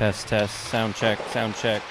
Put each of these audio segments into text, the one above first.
Test, test, sound check, sound check.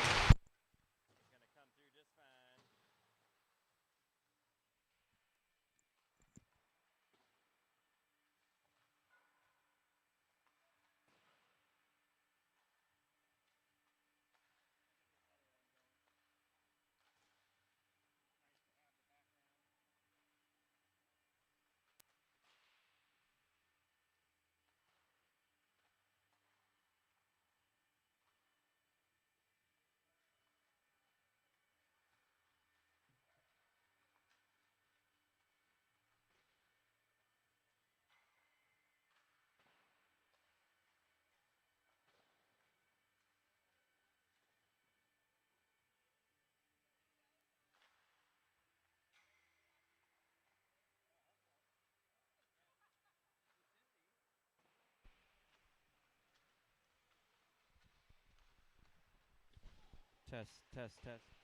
Test, test, test.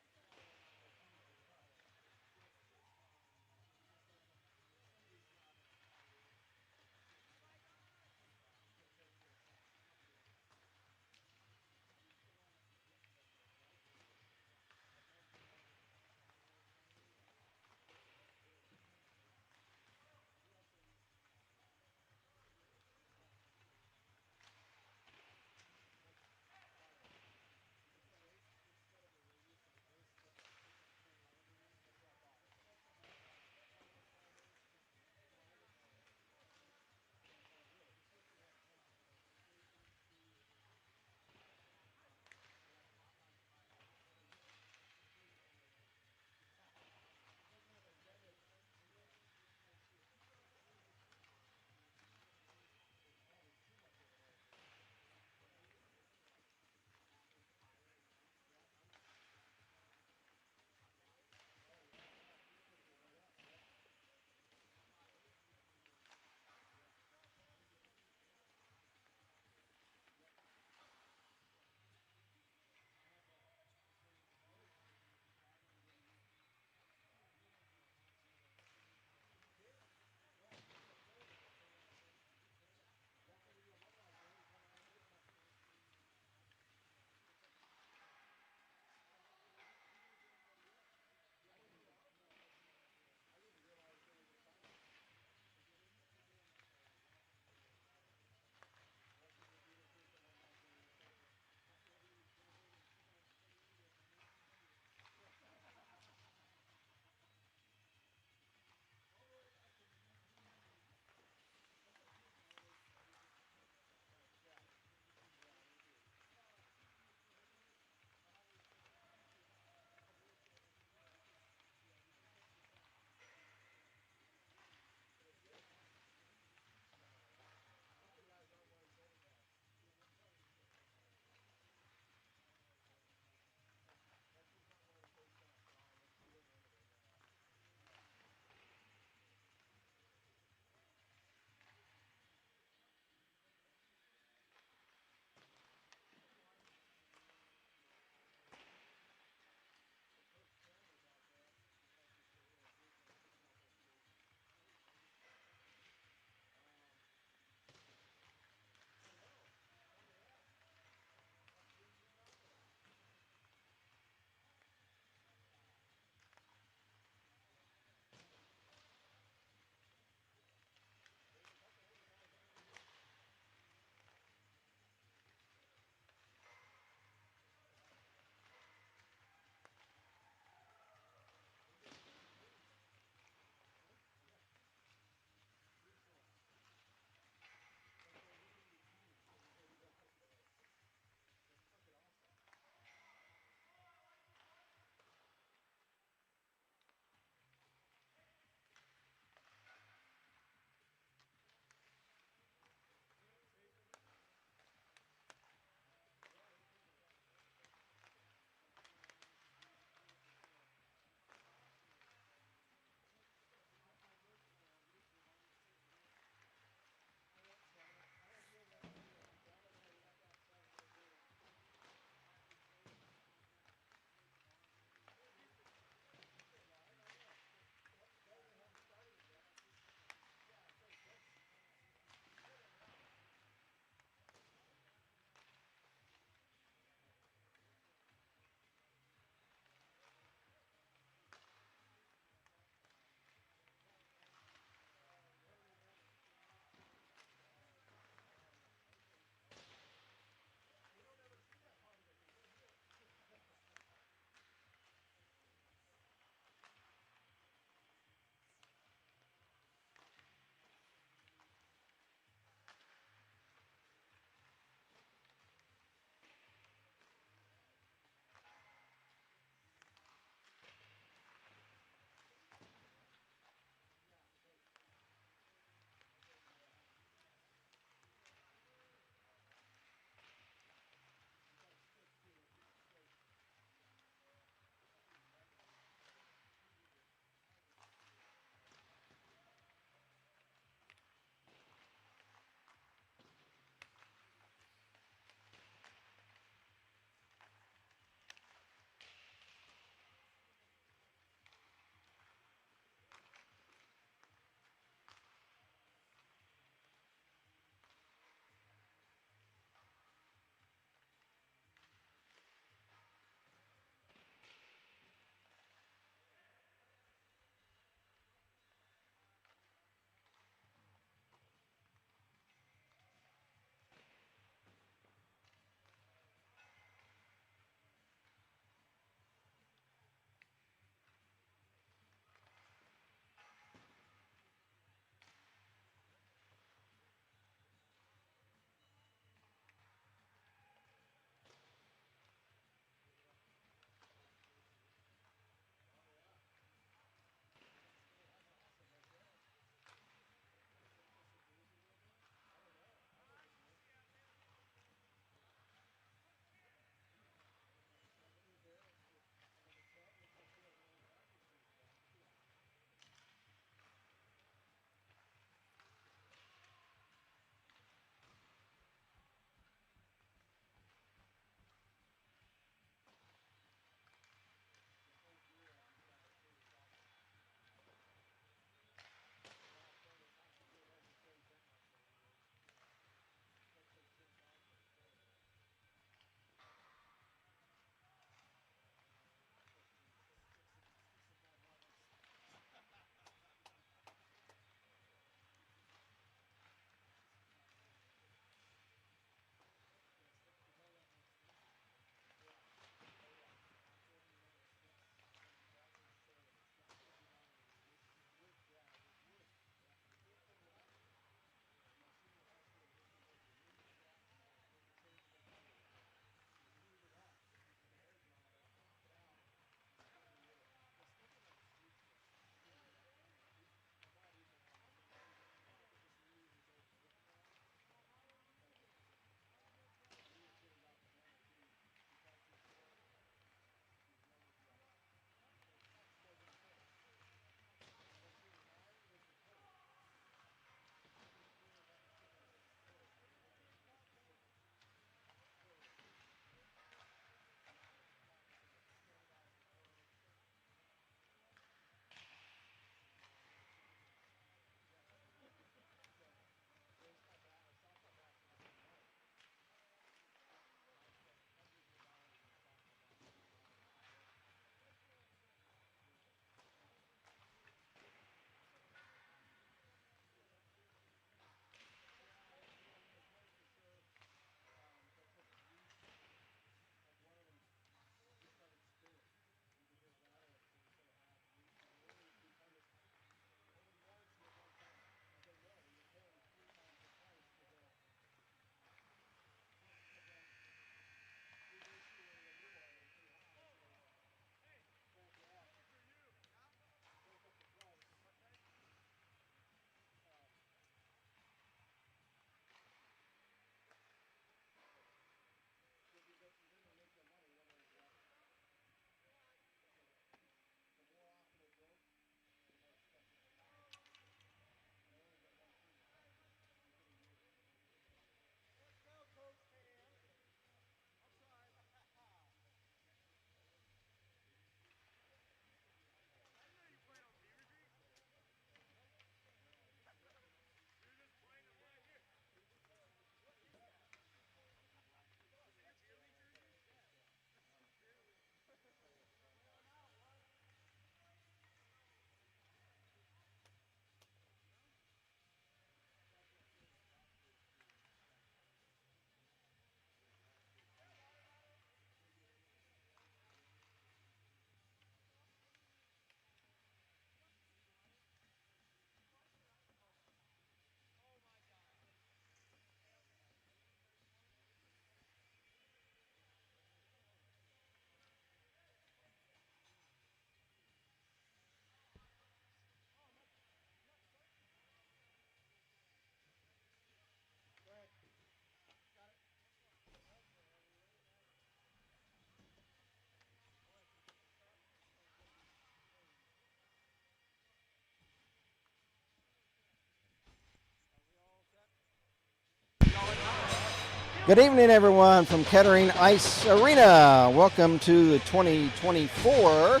Good evening, everyone, from Kettering Ice Arena. Welcome to the 2024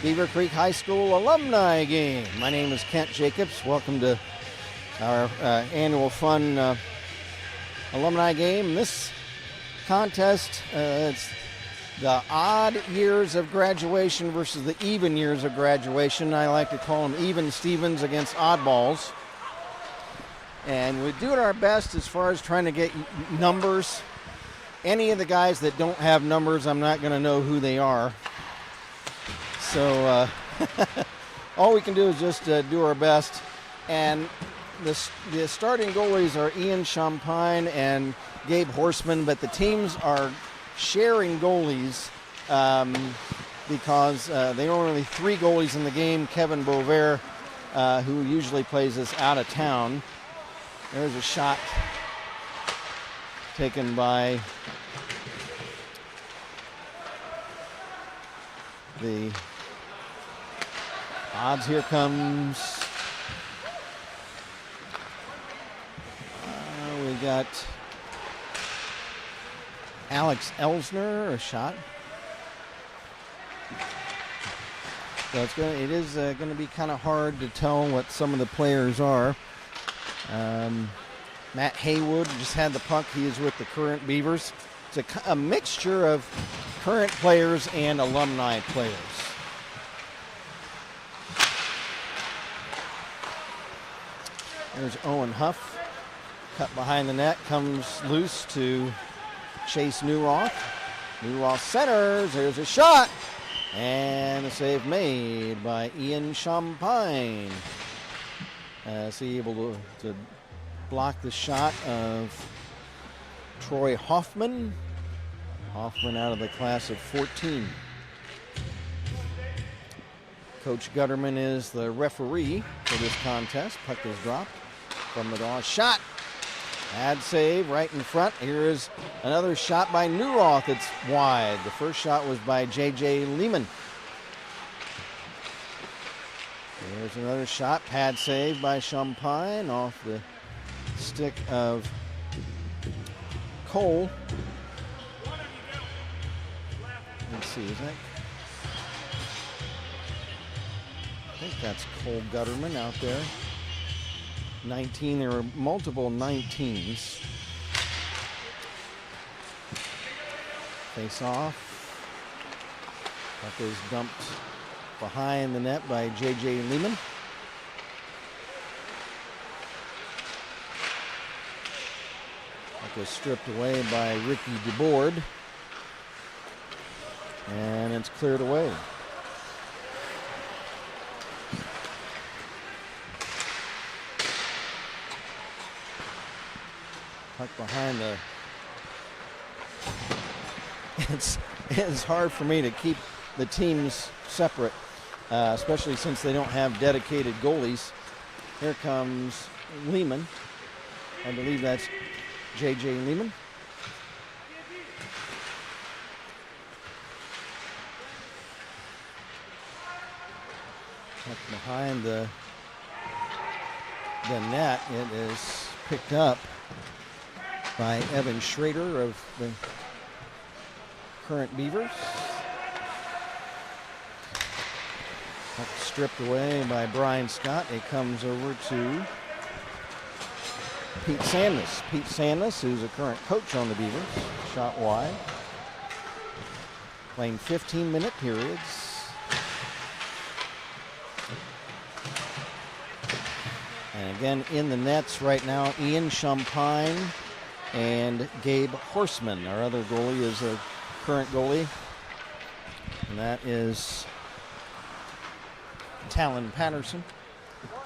Beaver Creek High School alumni game. My name is Kent Jacobs. Welcome to our annual fun alumni game. This contest, it's the odd years of graduation versus the even years of graduation. I like to call them even Stevens against oddballs. And we're doing our best as far as trying to get numbers. Any of the guys that don't have numbers, I'm not going to know who they are. So all we can do is just do our best. And the starting goalies are Ian Champagne and Gabe Horseman, but the teams are sharing goalies because there are only 3 goalies in the game. Kevin Bovair, who usually plays us out of town. There's a shot taken by the odds. Here comes, we got Alex Elsner, a shot. So it is going to be kind of hard to tell what some of the players are. Matt Haywood just had the puck. He is with the current Beavers. It's a mixture of current players and alumni players. There's Owen Huff. Cut behind the net, comes loose to Chase Newroth. Newroth centers. There's a shot. And a save made by Ian Champagne. Is he able to block the shot of Troy Hoffman? Hoffman out of the class of 14. Coach Gutterman is the referee for this contest. Puck is dropped from the draw. Shot. Bad save right in front. Here is another shot by Newroth. It's wide. The first shot was by J.J. Lehman. There's another shot. Pad save by Champagne off the stick of Cole. Let's see, is that? I think that's Cole Gutterman out there. 19, there were multiple 19s. Face off. Puck is dumped behind the net by J.J. Lehman. Puck is stripped away by Ricky DeBoard. And it's cleared away. Puck behind the... It's hard for me to keep the teams separate, especially since they don't have dedicated goalies. Here comes Lehman. I believe that's J.J. Lehman. Up behind the net, it is picked up by Evan Schrader of the current Beavers. Puck stripped away by Brian Scott. It comes over to Pete Sandus. Pete Sandus, who's a current coach on the Beavers. Shot wide. Playing 15-minute periods. And again, in the nets right now, Ian Champagne and Gabe Horseman. Our other goalie is a current goalie. And that is Talon Patterson.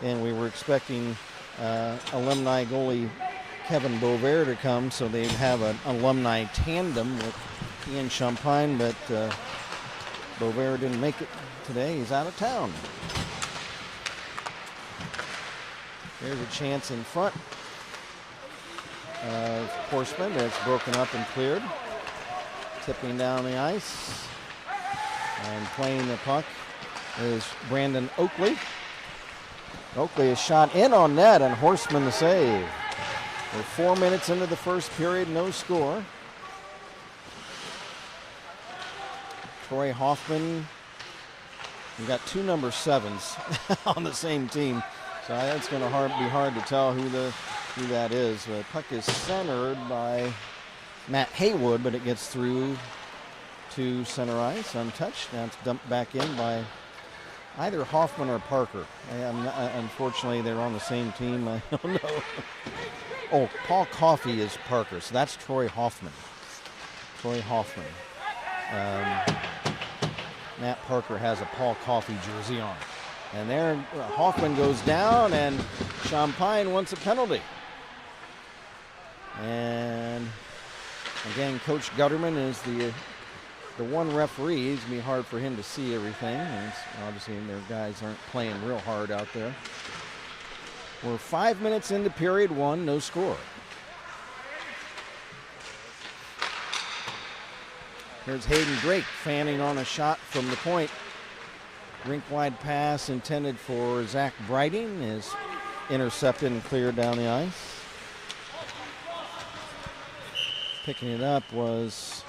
And we were expecting alumni goalie Kevin Bovair to come, so they'd have an alumni tandem with Ian Champagne, but Bovair didn't make it today. He's out of town. There's a chance in front of Horseman. It's broken up and cleared. Tipping down the ice. And playing the puck is Brandon Oakley. Oakley is shot in on net, and Horseman the save. We're 4 minutes into the first period, no score. Troy Hoffman, we've got two number 7s on the same team, so that's going to be hard to tell who that is. The puck is centered by Matt Haywood, but it gets through to center ice untouched. Now it's dumped back in by either Hoffman or Parker. Unfortunately, they're on the same team. I don't know. Oh, Paul Coffey is Parker, so that's Troy Hoffman. Troy Hoffman. Matt Parker has a Paul Coffey jersey on. And there, Hoffman goes down, and Champagne wants a penalty. And again, Coach Gutterman is the one referee. It's going to be hard for him to see everything. And obviously, their guys aren't playing real hard out there. We're 5 minutes into period one, no score. Here's Hayden Drake fanning on a shot from the point. Rink-wide pass intended for Zach Brighting is intercepted and cleared down the ice. Picking it up was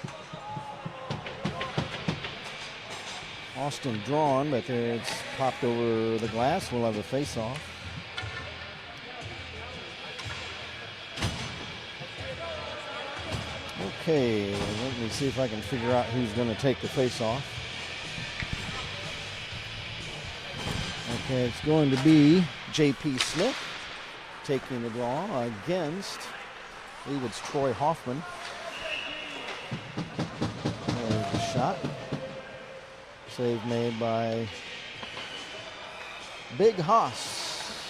Austin Drawn, but it's popped over the glass. We'll have a face-off. Okay, let me see if I can figure out who's going to take the face-off. Okay, it's going to be J.P. Smith taking the draw against, I believe it's Troy Hoffman. There's the shot. Save made by Big Haas.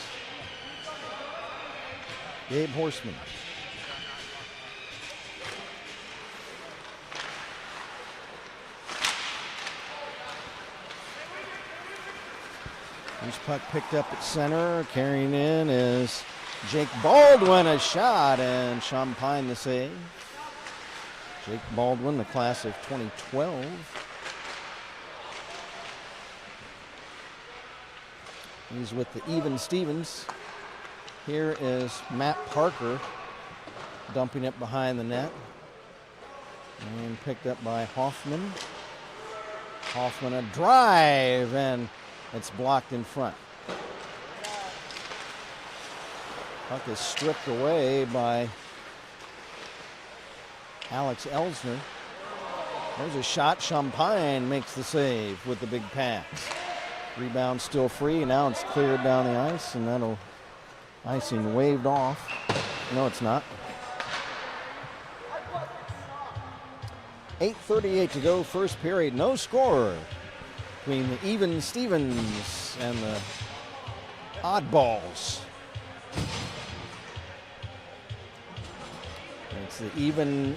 Gabe Horseman. This puck picked up at center. Carrying in is Jake Baldwin, a shot, and Champagne the save. Jake Baldwin, the class of 2012. He's with the Even Stevens. Here is Matt Parker dumping it behind the net. And picked up by Hoffman. Hoffman a drive, and it's blocked in front. Puck is stripped away by Alex Elsner. There's a shot. Champagne makes the save with the big pass. Rebound still free. Now it's cleared down the ice, and that'll icing waved off. No, it's not. 8:38 to go, first period. No score between the Even Stevens and the Oddballs. It's the even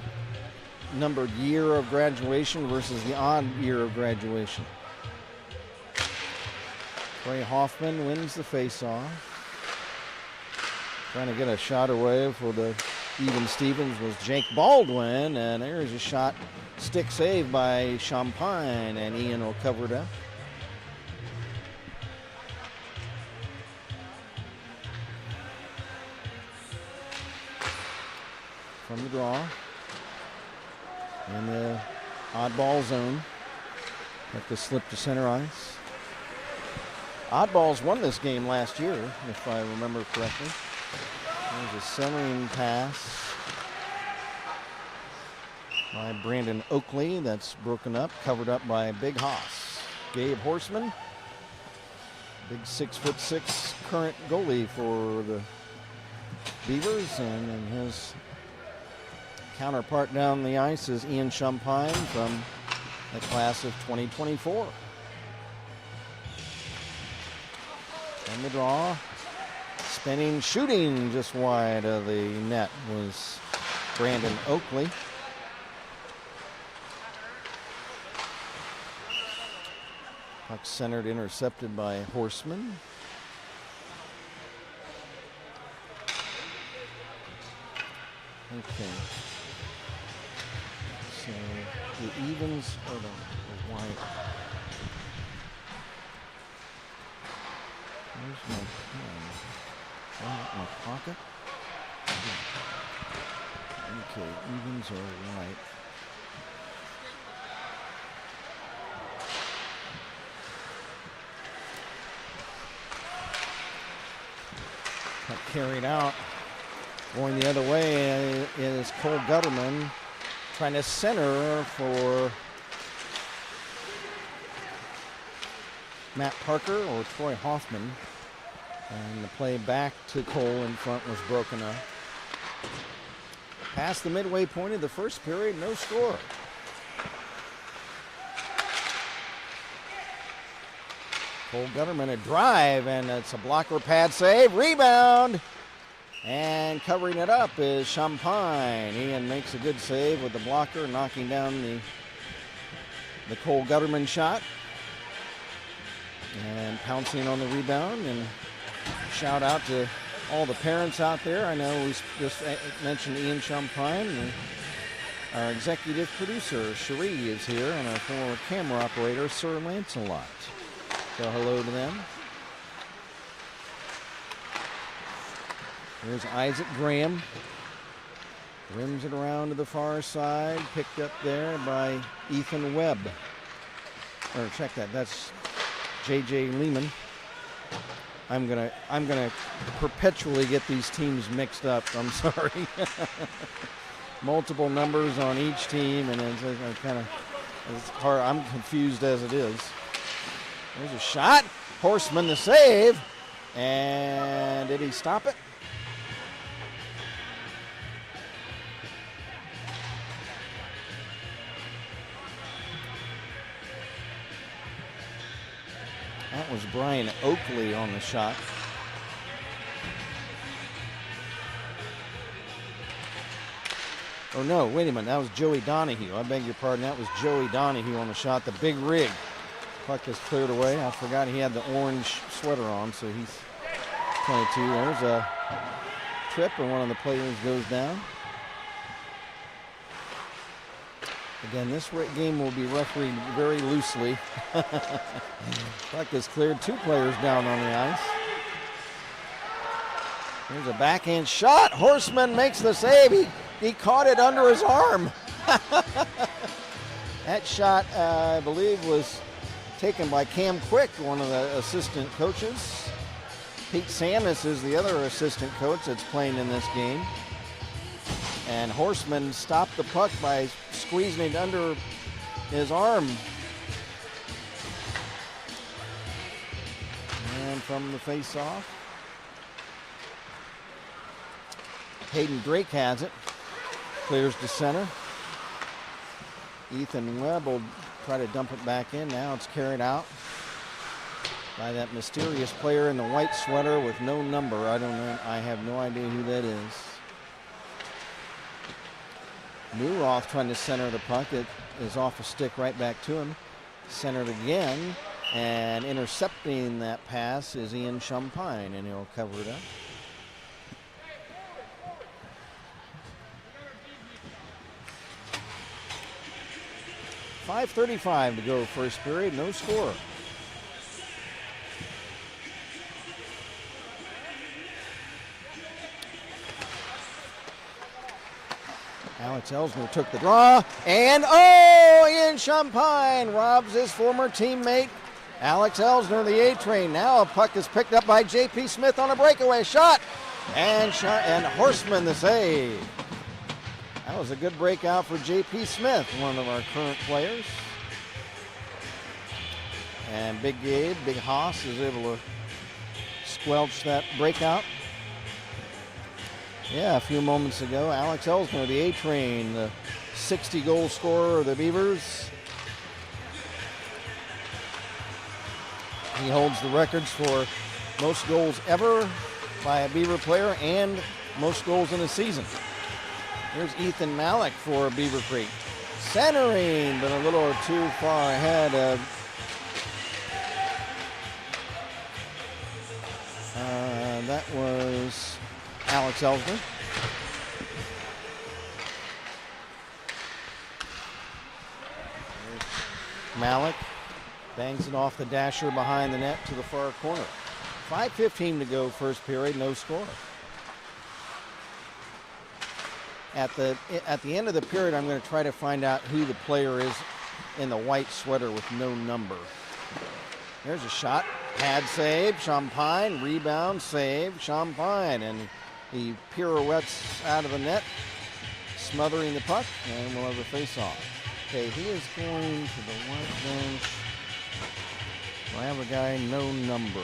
numbered year of graduation versus the odd year of graduation. Trey Hoffman wins the faceoff. Trying to get a shot away for the Even Stevens was Jake Baldwin, and there's a shot, stick save by Champagne, and Ian will cover it up. From the draw, in the oddball zone, let the slip to center ice. Oddballs won this game last year, if I remember correctly. There's a centering pass by Brandon Oakley that's broken up, covered up by Big Haas. Gabe Horseman, big 6'6" current goalie for the Beavers, and his counterpart down the ice is Ian Champagne from the class of 2024. And the draw, spinning, shooting just wide of the net was Brandon Oakley. Puck centered, intercepted by Horseman. Okay. So the evens are the white. Where's my pen? Oh, my pocket? Yeah. Okay, evens are white. Puck carried out. Going the other way is Cole Gutterman trying to center for Matt Parker or Troy Hoffman. And the play back to Cole in front was broken up. Past the midway point of the first period, no score. Cole Gutterman a drive, and it's a blocker pad save. Rebound! And covering it up is Champagne. Ian makes a good save with the blocker, knocking down the Cole Gutterman shot. And pouncing on the rebound. And shout out to all the parents out there. I know we just mentioned Ian Champagne. And our executive producer, Cherie, is here, and our former camera operator, Sir Lancelot. So hello to them. There's Isaac Graham. Rims it around to the far side. Picked up there by Ethan Webb. Or check that. That's J.J. Lehman. I'm gonna perpetually get these teams mixed up. I'm sorry. Multiple numbers on each team, and it's hard. I'm confused as it is. There's a shot. Horseman the save. And did he stop it? That was Brian Oakley on the shot. Oh no, wait a minute, that was Joey Donahue. I beg your pardon, that was Joey Donahue on the shot, the big rig. Puck is cleared away. I forgot he had the orange sweater on, so he's 22. There's a trip, and one of the players goes down. Again, this game will be refereed very loosely. Puck is cleared. Two players down on the ice. There's a backhand shot. Horseman makes the save. He caught it under his arm. That shot, I believe, was taken by Cam Quick, one of the assistant coaches. Pete Samus is the other assistant coach that's playing in this game. And Horseman stopped the puck by squeezing it under his arm. And from the face-off, Hayden Drake has it. Clears to center. Ethan Webb will try to dump it back in. Now it's carried out by that mysterious player in the white sweater with no number. I don't know. I have no idea who that is. Newroth trying to center the puck. It is off a stick right back to him. Centered again, and intercepting that pass is Ian Champagne, and he'll cover it up. .5:35 to go first period, no score. Alex Elsner took the draw, and Ian Champagne robs his former teammate, Alex Elsner, the A-train. Now a puck is picked up by J.P. Smith on a breakaway shot, and Horseman the save. That was a good breakout for J.P. Smith, one of our current players. And Big Gabe, Big Haas, is able to squelch that breakout. Yeah, a few moments ago, Alex Elsner, the A-train, the 60-goal scorer of the Beavers. He holds the records for most goals ever by a Beaver player and most goals in a season. Here's Ethan Malik for Beaver Creek. Centering, but a little too far ahead of that was Alex Elsner. Malik bangs it off the dasher behind the net to the far corner. 5:15 to go first period, no score. At the end of the period, I'm going to try to find out who the player is in the white sweater with no number. There's a shot. Pad save, Champagne. Rebound, save, Champagne. And he pirouettes out of the net, smothering the puck, and we'll have a face-off. Okay, he is going to the white bench. I have a guy, no number.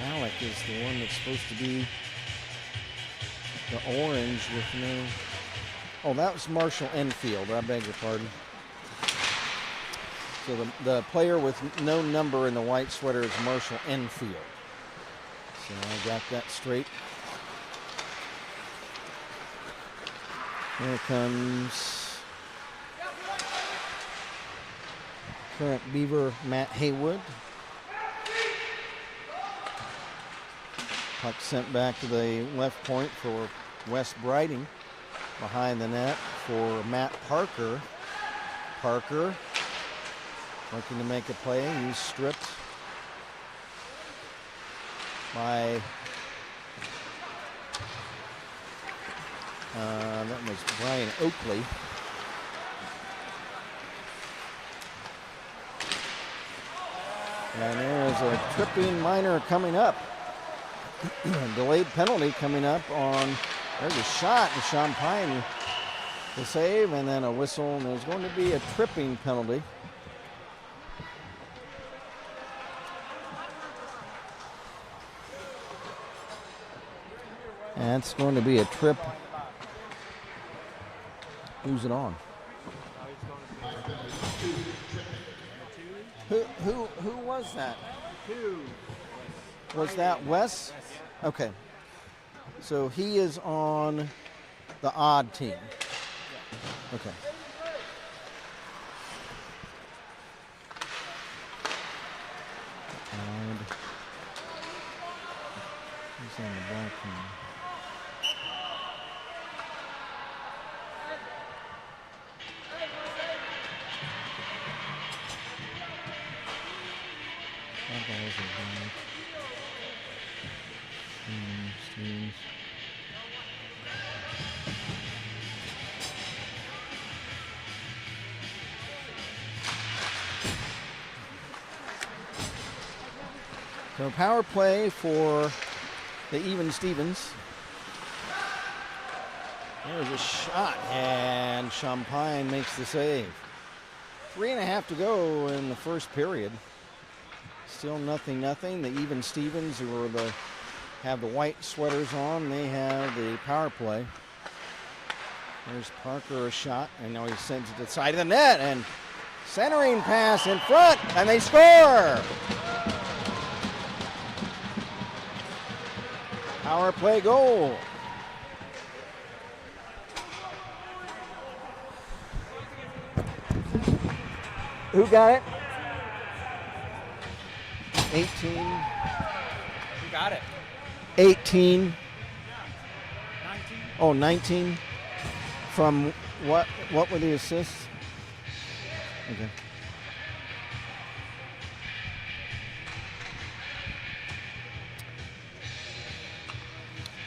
Malik is the one that's supposed to be the orange with no... Oh, that was Marshall Enfield. I beg your pardon. So the player with no number in the white sweater is Marshall Enfield. So I got that straight. Here comes current Beaver Matt Haywood. Puck sent back to the left point for Wes Briding. Behind the net for Matt Parker. Parker looking to make a play. He's stripped by that was Brian Oakley. And there is a tripping minor coming up. Delayed penalty coming up on... There's a shot, and Champagne the save, and then a whistle, and there's going to be a tripping penalty. And it's going to be a trip. Who's it on? Who was that? Was that Wes? Okay. So he is on the odd team. Okay. And he's on the black team. So power play for the Even Stevens. There's a shot, and Champagne makes the save. 3.5 to go in the first period. Still nothing. The Even Stevens, who are have the white sweaters on, they have the power play. There's Parker, a shot, and now he sends it to the side of the net, and centering pass in front, and they score! Power play goal. Who got it? 18. You got it. 18. 19. Oh, 19. From what were the assists? Okay.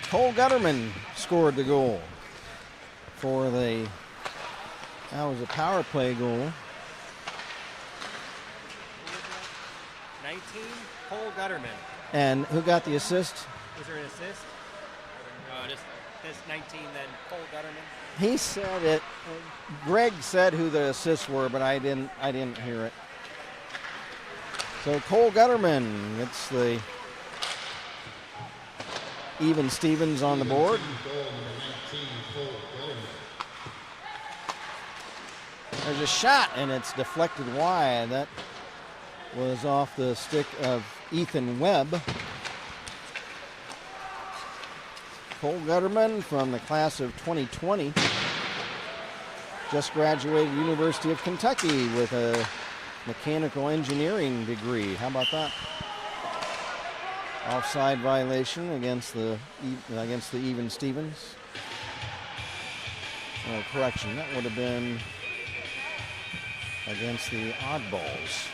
Cole Gutterman scored the goal for that was a power play goal. 19, Cole Gutterman. And who got the assist? Was there an assist? No, just 19, then Cole Gutterman. He said it. Greg said who the assists were, but I didn't hear it. So Cole Gutterman gets the Even Stevens on the board. There's a shot, and it's deflected wide. That was off the stick of Ethan Webb. Cole Gutterman from the class of 2020. Just graduated University of Kentucky with a mechanical engineering degree. How about that? Offside violation against the Even Stevens. Oh, correction, that would have been against the Oddballs.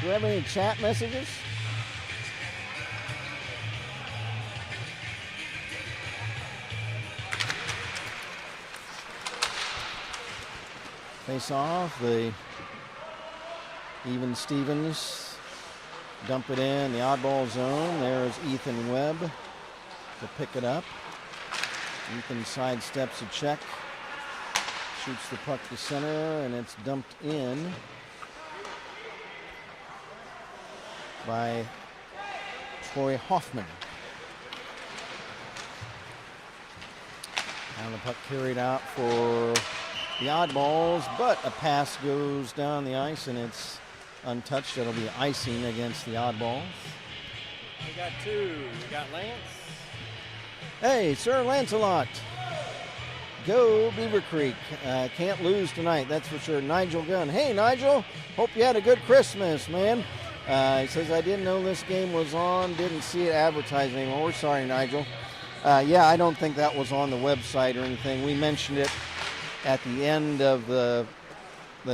Do we have any chat messages? Face off, the Even Stevens dump it in the oddball zone. There's Ethan Webb to pick it up. Ethan sidesteps a check, shoots the puck to center, and it's dumped in by Troy Hoffman. And the puck carried out for the oddballs, but a pass goes down the ice and it's untouched. That'll be icing against the oddballs. We got two. We got Lance. Hey, Sir Lancelot. Go Beaver Creek. Can't lose tonight, that's for sure. Nigel Gunn. Hey, Nigel. Hope you had a good Christmas, man. He says, I didn't know this game was on. Didn't see it advertised anymore. We're sorry, Nigel. Yeah, I don't think that was on the website or anything. We mentioned it at the end of the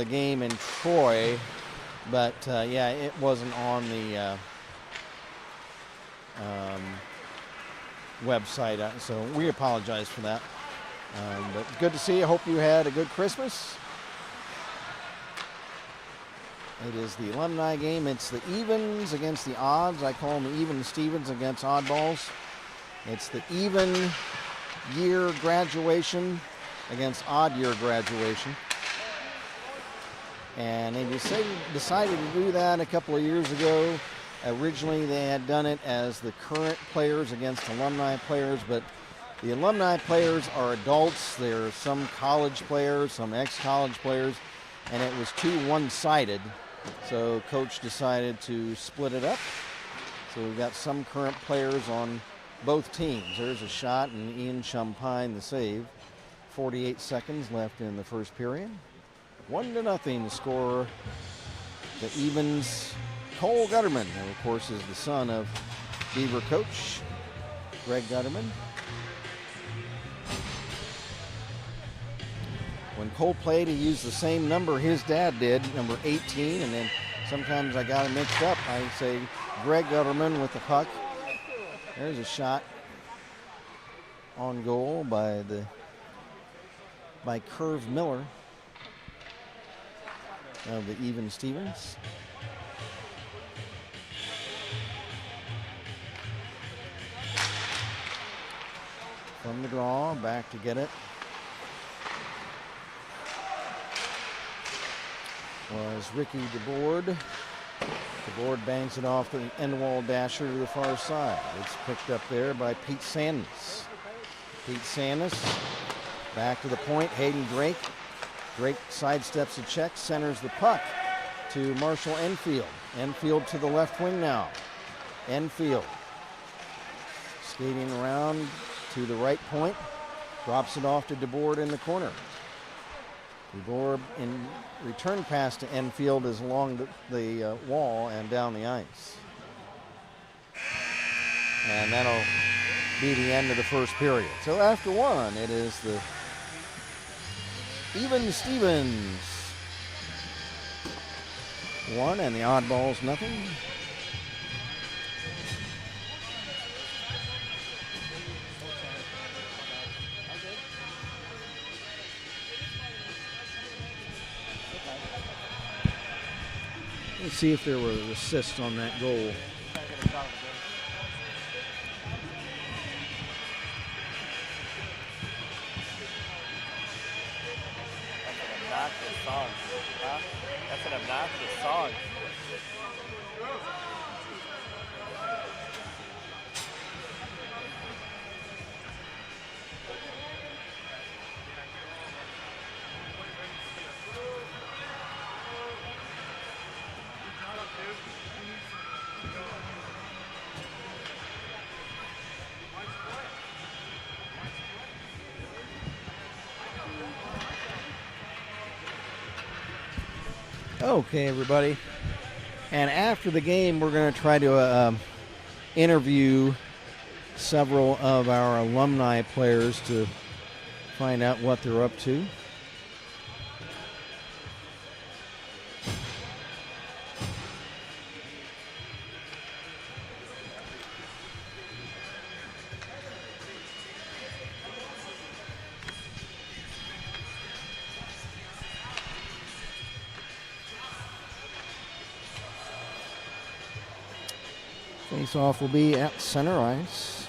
game in Troy, but yeah, it wasn't on the website, so we apologize for that. But good to see you. Hope you had a good Christmas. It is the alumni game. It's the evens against the odds. I call them the even Stevens against oddballs. It's the even year graduation against odd year graduation. And they decided to do that a couple of years ago. Originally they had done it as the current players against alumni players, but the alumni players are adults. There are some college players, some ex-college players, and it was too one-sided. So coach decided to split it up. So we've got some current players on both teams. There's a shot and Ian Champagne the save. 48 seconds left in the first period. 1-0 to score the evens. Cole Gutterman, who of course is the son of Beaver coach Greg Gutterman. When Cole played, he used the same number his dad did, number 18, and then sometimes I got it mixed up. I say Greg Gutterman with the puck. There's a shot on goal by Curve Miller of the Even Stevens. From the draw, back to get it was Ricky DeBoard. DeBoard bangs it off the end wall dasher to the far side. It's picked up there by Pete Sandus. Pete Sandus back to the point. Hayden Drake. Drake sidesteps a check, centers the puck to Marshall Enfield. Enfield to the left wing now. Enfield skating around to the right point. Drops it off to DeBoard in the corner. DeBoard in return pass to Enfield is along the wall and down the ice. And that'll be the end of the first period. So after one, it is the Even Stevens 1 and the oddballs nothing. Let's see if there were assists on that goal. Song. Huh? That's an obnoxious song. Okay, everybody. And after the game, we're going to try to interview several of our alumni players to find out what they're up to. Face-off will be at center ice.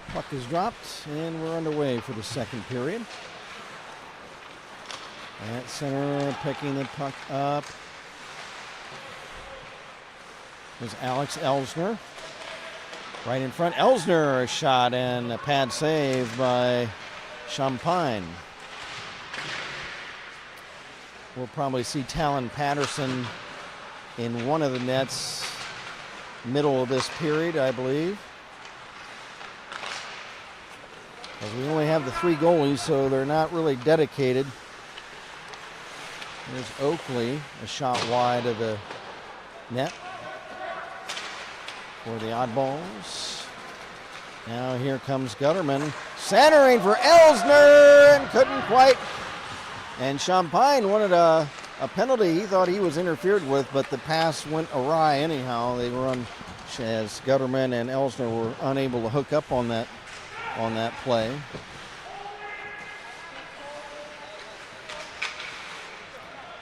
Puck is dropped, and we're underway for the second period. At center, picking the puck up is Alex Elsner. Right in front, Elsner, a shot and a pad save by Champagne. We'll probably see Talon Patterson in one of the nets middle of this period, I believe. As we only have the 3 goalies, so they're not really dedicated. There's Oakley, a shot wide of the net for the Oddballs. Now here comes Gutterman, centering for Elsner, and couldn't quite. And Champagne wanted a penalty. He thought he was interfered with, but the pass went awry anyhow. They were on, as Gutterman and Elsner were unable to hook up on that play.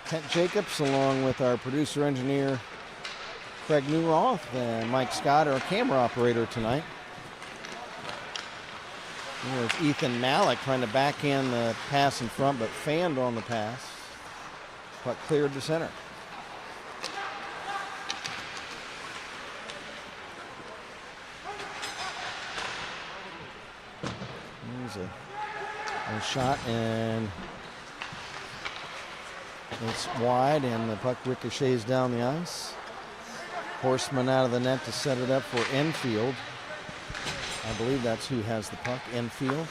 Kent Jacobs, along with our producer engineer Craig Newroth and Mike Scott, our camera operator tonight. There's Ethan Malik trying to backhand the pass in front, but fanned on the pass. Puck cleared to center. There's a shot, and it's wide, and the puck ricochets down the ice. Horseman out of the net to set it up for Enfield. I believe that's who has the puck, Enfield.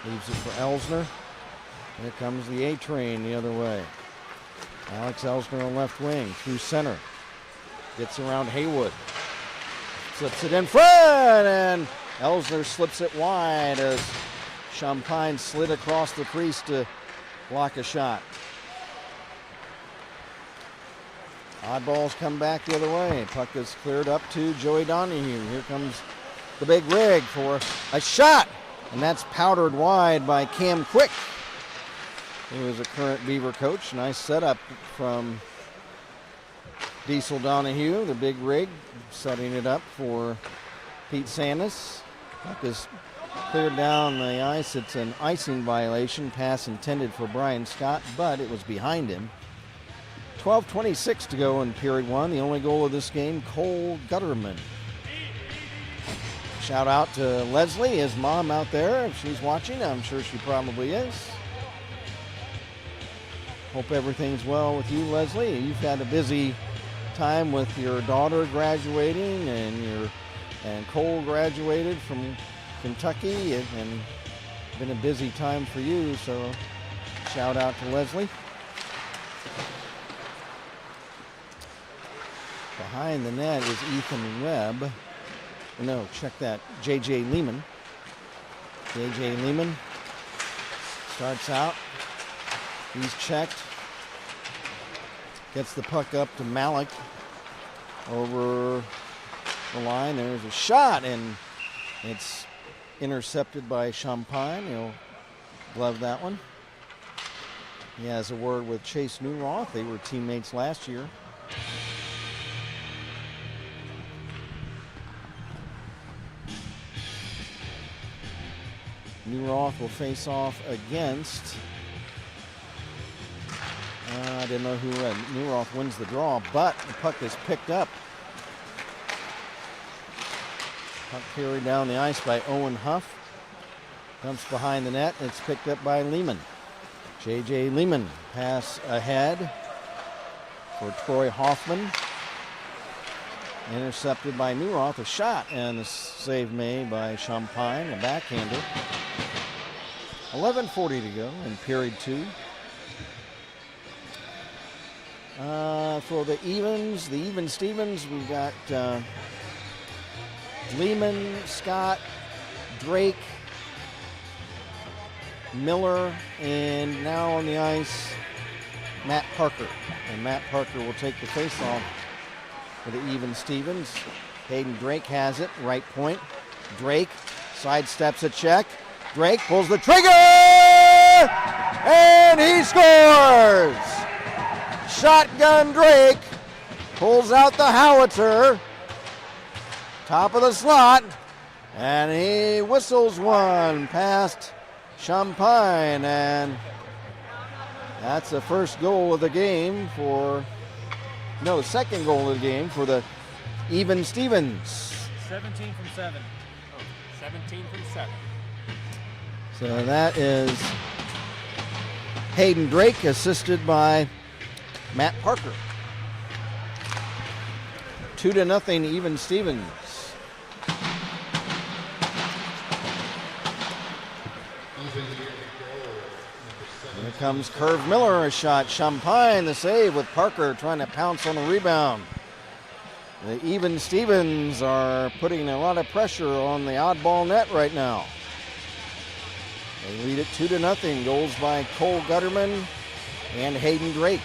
Leaves it for Elsner. Here comes the A-train the other way. Alex Elsner on left wing, through center. Gets around Haywood. Slips it in front, and Elsner slips it wide as Champagne slid across the crease to block a shot. Oddballs come back the other way. Puck is cleared up to Joey Donahue. Here comes the big rig for a shot, and that's powdered wide by Cam Quick, who is a current Beaver coach. Nice setup from Diesel Donahue, the big rig, setting it up for Pete Sandus. Puck is cleared down the ice. It's an icing violation. Pass intended for Brian Scott, but it was behind him. 12:26 to go in period 1. The only goal of this game, Cole Gutterman. Shout out to Leslie, his mom out there. If she's watching, I'm sure she probably is. Hope everything's well with you, Leslie. You've had a busy time with your daughter graduating, and Cole graduated from Kentucky, and been a busy time for you, so shout out to Leslie. Behind the net is Ethan Webb. No, check that. J.J. Lehman. J.J. Lehman starts out. He's checked. Gets the puck up to Malik. Over the line. There's a shot, and it's intercepted by Champagne. He'll glove that one. He has a word with Chase Newroth. They were teammates last year. Newroth will face off against, I didn't know who read. Newroth wins the draw, but the puck is picked up. Puck carried down the ice by Owen Huff. Comes behind the net, and it's picked up by Lehman. J.J. Lehman pass ahead for Troy Hoffman. Intercepted by Newroth, a shot, and the save made by Champagne, a backhander. 11:40 to go in period 2. For the evens, the even Stevens, we've got Lehman, Scott, Drake, Miller, and now on the ice, Matt Parker. And Matt Parker will take the faceoff for the even Stevens. Hayden Drake has it, right point. Drake sidesteps a check. Drake pulls the trigger, and he scores! Shotgun Drake pulls out the howitzer, top of the slot, and he whistles one past Champagne, and that's the first goal of the game second goal of the game for the Even Stevens. 17 from 7. Oh, 17 from 7. So that is Hayden Drake, assisted by Matt Parker. 2-0 Even Stevens. Here comes Curve Miller, a shot. Champagne, the save with Parker trying to pounce on the rebound. The Even Stevens are putting a lot of pressure on the oddball net right now. They lead it 2-0. Goals by Cole Gutterman and Hayden Drake.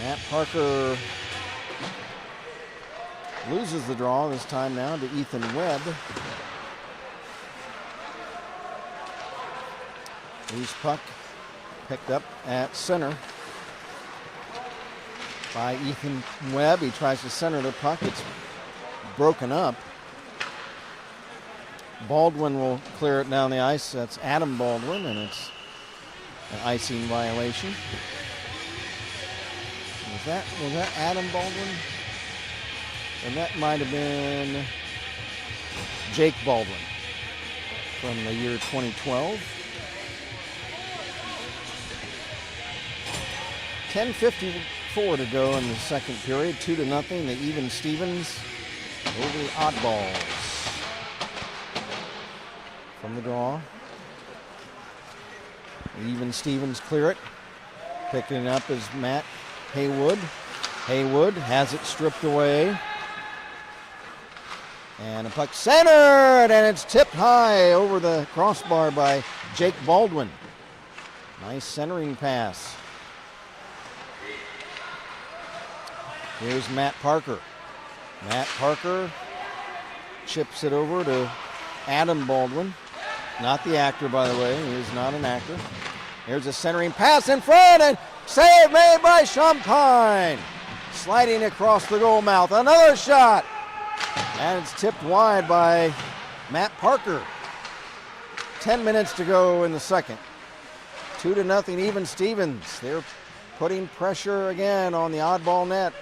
Matt Parker loses the draw this time now to Ethan Webb. Loose puck picked up at center by Ethan Webb. He tries to center the puck. It's broken up. Baldwin will clear it down the ice. That's Adam Baldwin, and it's an icing violation. Was that Adam Baldwin? And that might have been Jake Baldwin from the year 2012. 10:54 to go in the second period. 2-0. The Even Stevens over the Oddballs. From the draw. The Even Stevens clear it. Picking it up is Matt Haywood. Haywood has it stripped away. And a puck centered, and it's tipped high over the crossbar by Jake Baldwin. Nice centering pass. Here's Matt Parker. Matt Parker chips it over to Adam Baldwin. Not the actor, by the way. He is not an actor. Here's a centering pass in front, and save made by Champagne. Sliding across the goal mouth. Another shot. And it's tipped wide by Matt Parker. 10 minutes to go in the second. 2-0 Even Stevens. They're putting pressure again on the oddball net.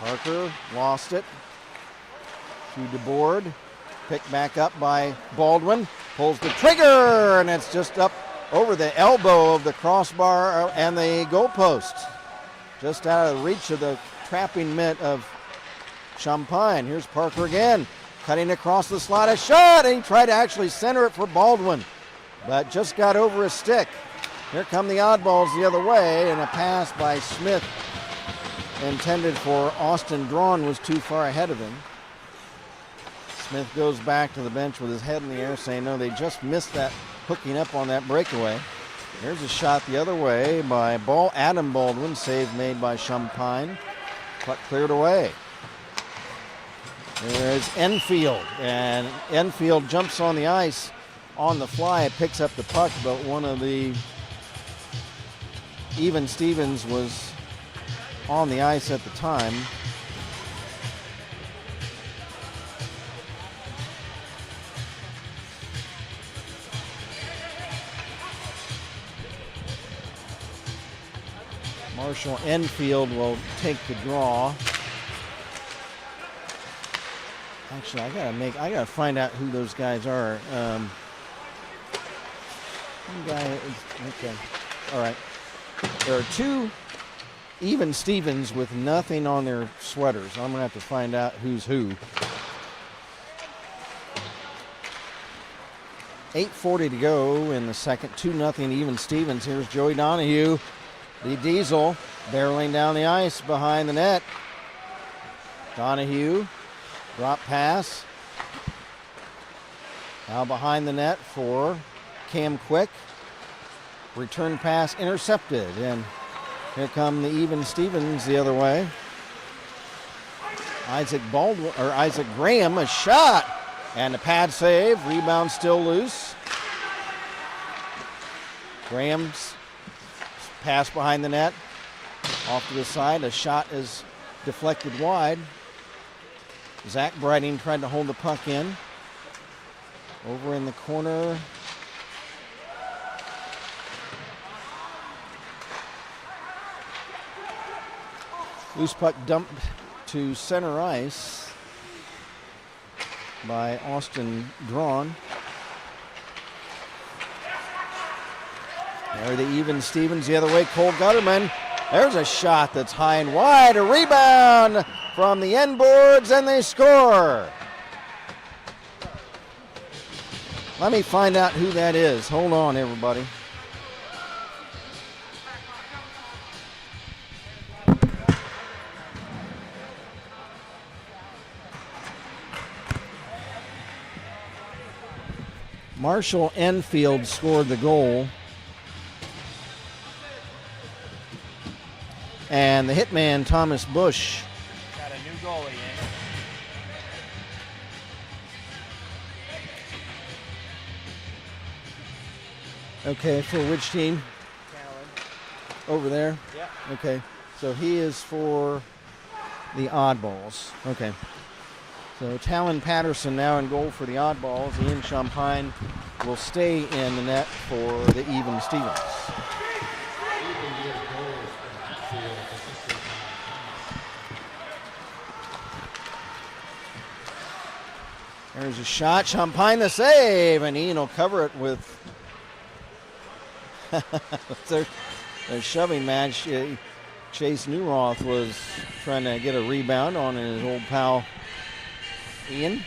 Parker lost it to DeBoard. Picked back up by Baldwin. Pulls the trigger, and it's just up over the elbow of the crossbar and the goalpost. Just out of the reach of the trapping mitt of Champagne. Here's Parker again, cutting across the slot. A shot, and he tried to actually center it for Baldwin, but just got over his stick. Here come the Oddballs the other way, and a pass by Smith intended for Austin Drawn was too far ahead of him. Smith goes back to the bench with his head in the air saying, no, they just missed that hooking up on that breakaway. Here's a shot the other way by Adam Baldwin. Save made by Champagne. Puck cleared away. There's Enfield, and Enfield jumps on the ice on the fly, picks up the puck, but one of the Even Stevens was on the ice at the time. Marshall Enfield will take the draw. Actually, I gotta find out who those guys are. One guy is, okay, all right. There are two Even Stevens with nothing on their sweaters. I'm gonna have to find out who's who. 8:40 to go in the second. 2-0 Even Stevens. Here's Joey Donahue, the Diesel, barreling down the ice behind the net. Donahue, drop pass. Now behind the net for Cam Quick. Return pass intercepted, and here come the Even Stevens the other way. Isaac Graham, a shot, and a pad save. Rebound still loose. Graham's pass behind the net, off to the side. A shot is deflected wide. Zach Breiting tried to hold the puck in. Over in the corner. Loose puck dumped to center ice by Austin Drawn. There the even Stevens the other way. Cole Gutterman. There's a shot that's high and wide. A rebound from the end boards, and they score. Let me find out who that is. Hold on, everybody. Marshall Enfield scored the goal. And the hitman, Thomas Bush. Got a new goalie in. Okay, for which team? Talon. Over there? Yeah. Okay, so he is for the Oddballs. Okay. So Talon Patterson now in goal for the Oddballs. Ian Champagne will stay in the net for the Even Stevens. There's a shot. Champagne the save, and Ian will cover it with their shoving match. Chase Newroth was trying to get a rebound on his old pal Ian.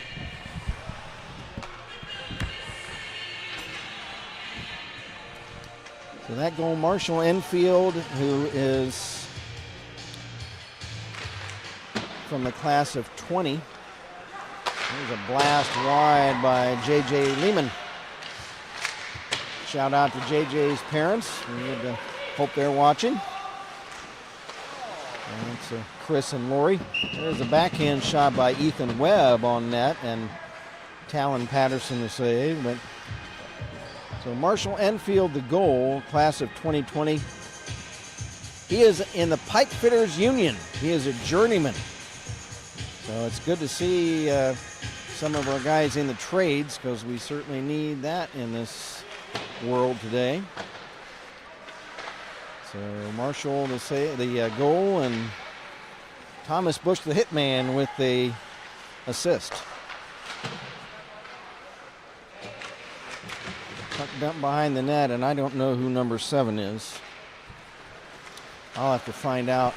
So that goal, Marshall Enfield, who is from the class of 20. There's a blast wide by J.J. Lehman. Shout out to J.J.'s parents. We hope they're watching. And it's Chris and Lori. There's a backhand shot by Ethan Webb on net, and Talon Patterson the save. But so Marshall Enfield the goal, class of 2020. He is in the Pipe Fitters Union. He is a journeyman. So it's good to see some of our guys in the trades, because we certainly need that in this world today. So Marshall the goal, and Thomas Bush the hitman with the assist. Puck dumped behind the net, and I don't know who number 7 is. I'll have to find out.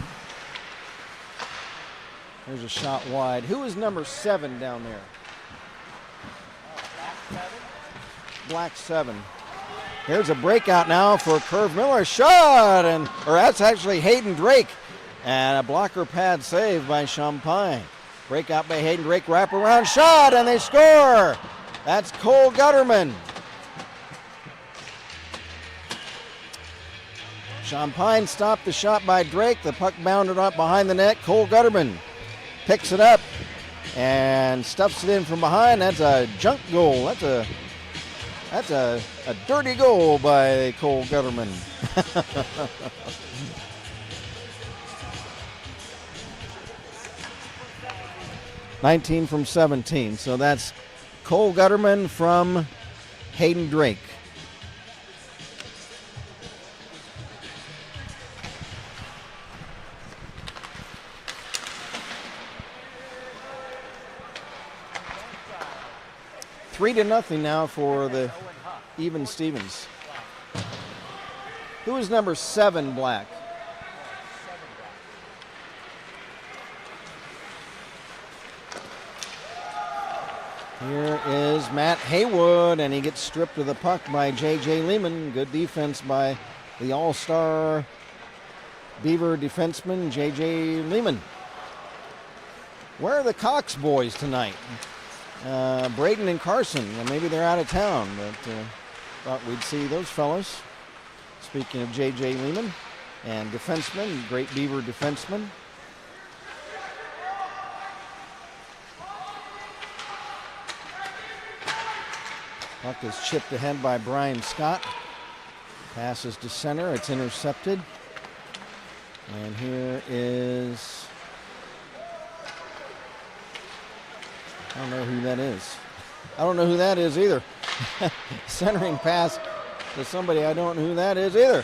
There's a shot wide. Who is number 7 down there? Black 7. Here's a breakout now for Curve Miller. Shot! That's actually Hayden Drake. And a blocker pad save by Champagne. Breakout by Hayden Drake. Wraparound shot, and they score! That's Cole Gutterman. Champagne stopped the shot by Drake. The puck bounded up behind the net. Cole Gutterman picks it up and stuffs it in from behind. That's a junk goal. That's a dirty goal by Cole Gutterman. 19 from 17. So that's Cole Gutterman from Hayden Drake. Three to nothing now for the Even Stevens. Who is number 7, Black? Here is Matt Haywood, and he gets stripped of the puck by J.J. Lehman. Good defense by the all-star Beaver defenseman, J.J. Lehman. Where are the Cox boys tonight? Braden and Carson. Well, maybe they're out of town, but thought we'd see those fellas. Speaking of J.J. Lehman and defenseman, great Beaver defenseman. Puck is chipped ahead by Brian Scott. Passes to center. It's intercepted. And here is, I don't know who that is. I don't know who that is either. Centering pass to somebody I don't know who that is either.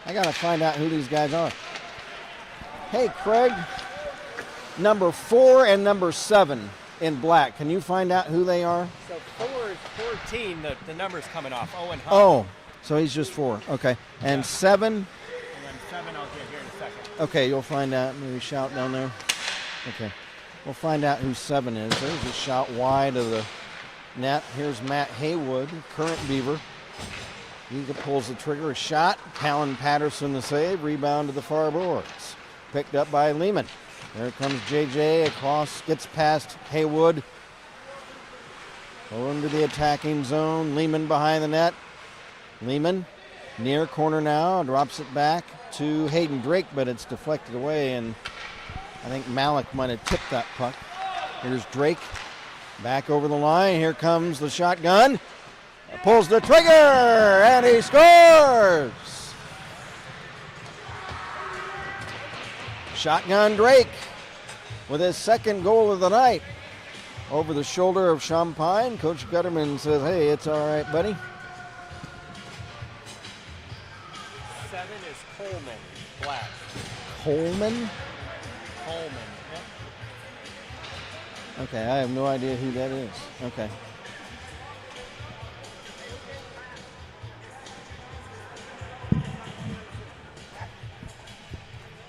I got to find out who these guys are. Hey, Craig, number 4 and number 7 in black. Can you find out who they are? So 4 is 14. The number's coming off. Owen Hunt. Oh, so he's just 4. Okay. And 7? And then 7 I'll get here in a second. Okay, you'll find out. Maybe shout down there. Okay. We'll find out who 7 is. There's a shot wide of the net. Here's Matt Haywood, current Beaver. He pulls the trigger. A shot. Callan Patterson the save. Rebound to the far boards. Picked up by Lehman. There comes JJ across. Gets past Haywood. Into the attacking zone. Lehman behind the net. Lehman near corner now. Drops it back to Hayden Drake, but it's deflected away, and I think Malik might have tipped that puck. Here's Drake back over the line. Here comes the shotgun. Pulls the trigger, and he scores! Shotgun Drake with his second goal of the night. Over the shoulder of Champagne. Coach Gutterman says, hey, it's all right, buddy. 7 is Coleman, black. Coleman? Coleman, yep. Okay, I have no idea who that is. Okay.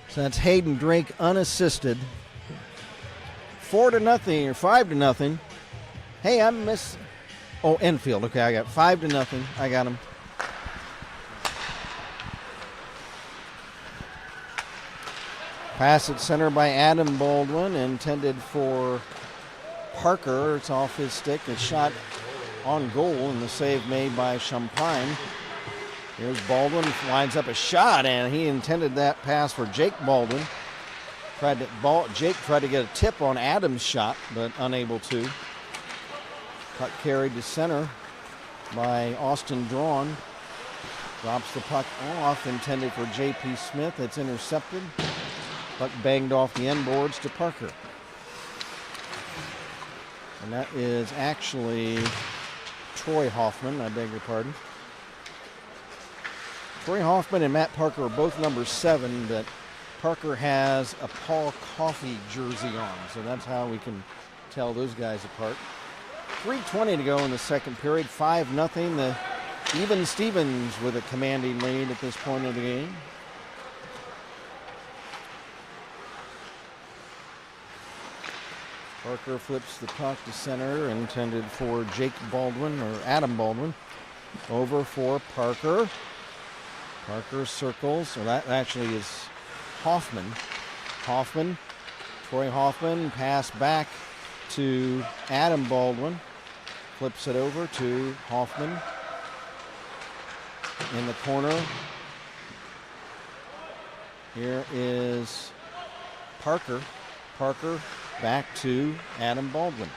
So that's Hayden Drake unassisted. 4-0 or 5-0. Hey, I miss. Oh, Enfield. Okay, I got 5-0. I got him. Pass at center by Adam Baldwin, intended for Parker. It's off his stick. A shot on goal, and the save made by Champagne. Here's Baldwin, lines up a shot, and he intended that pass for Jake Baldwin. Jake tried to get a tip on Adam's shot, but unable to. Puck carried to center by Austin Drawn. Drops the puck off, intended for J.P. Smith. It's intercepted. Puck banged off the end boards to Parker. And that is actually Troy Hoffman, I beg your pardon. Troy Hoffman and Matt Parker are both number 7, but Parker has a Paul Coffey jersey on, so that's how we can tell those guys apart. 3:20 to go in the second period, 5-0. The Even Stevens with a commanding lead at this point of the game. Parker flips the puck to center, intended for Jake Baldwin, or Adam Baldwin. Over for Parker. Parker circles, so that actually is Hoffman. Troy Hoffman, pass back to Adam Baldwin. Flips it over to Hoffman. In the corner. Here is Parker. Parker back to Adam Baldwin.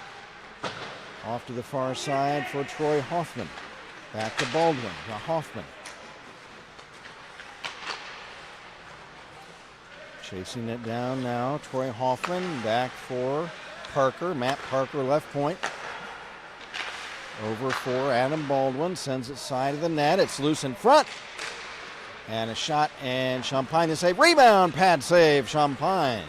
Off to the far side for Troy Hoffman. Back to Baldwin, to Hoffman. Chasing it down now, Troy Hoffman back for Parker. Matt Parker left point. Over for Adam Baldwin, sends it side of the net. It's loose in front. And a shot, and Champagne to save. Rebound, pad save, Champagne.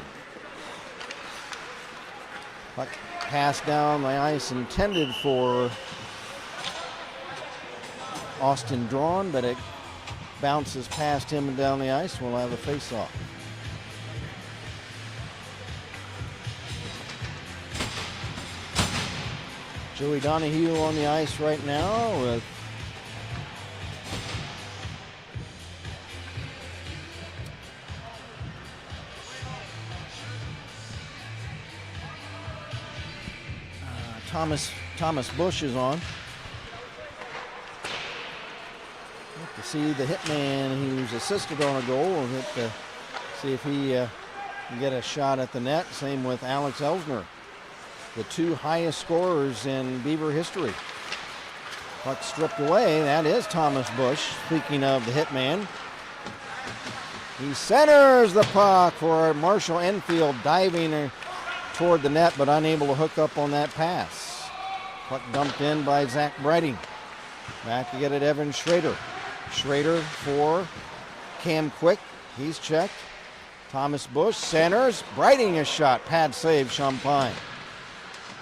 Puck pass down the ice, intended for Austin Drawn, but it bounces past him and down the ice. We'll have a face-off. Joey Donahue on the ice right now with Thomas Bush is on. To see the hitman who's assisted on a goal. We'll hit to see if he can get a shot at the net. Same with Alex Elsner, the 2 highest scorers in Beaver history. Puck stripped away. That is Thomas Bush. Speaking of the hitman. He centers the puck for Marshall Enfield, diving toward the net, but unable to hook up on that pass. Puck dumped in by Zach Brighting. Back to get it, Evan Schrader. Schrader for Cam Quick. He's checked. Thomas Bush centers. Brighting a shot. Pad save, Champagne.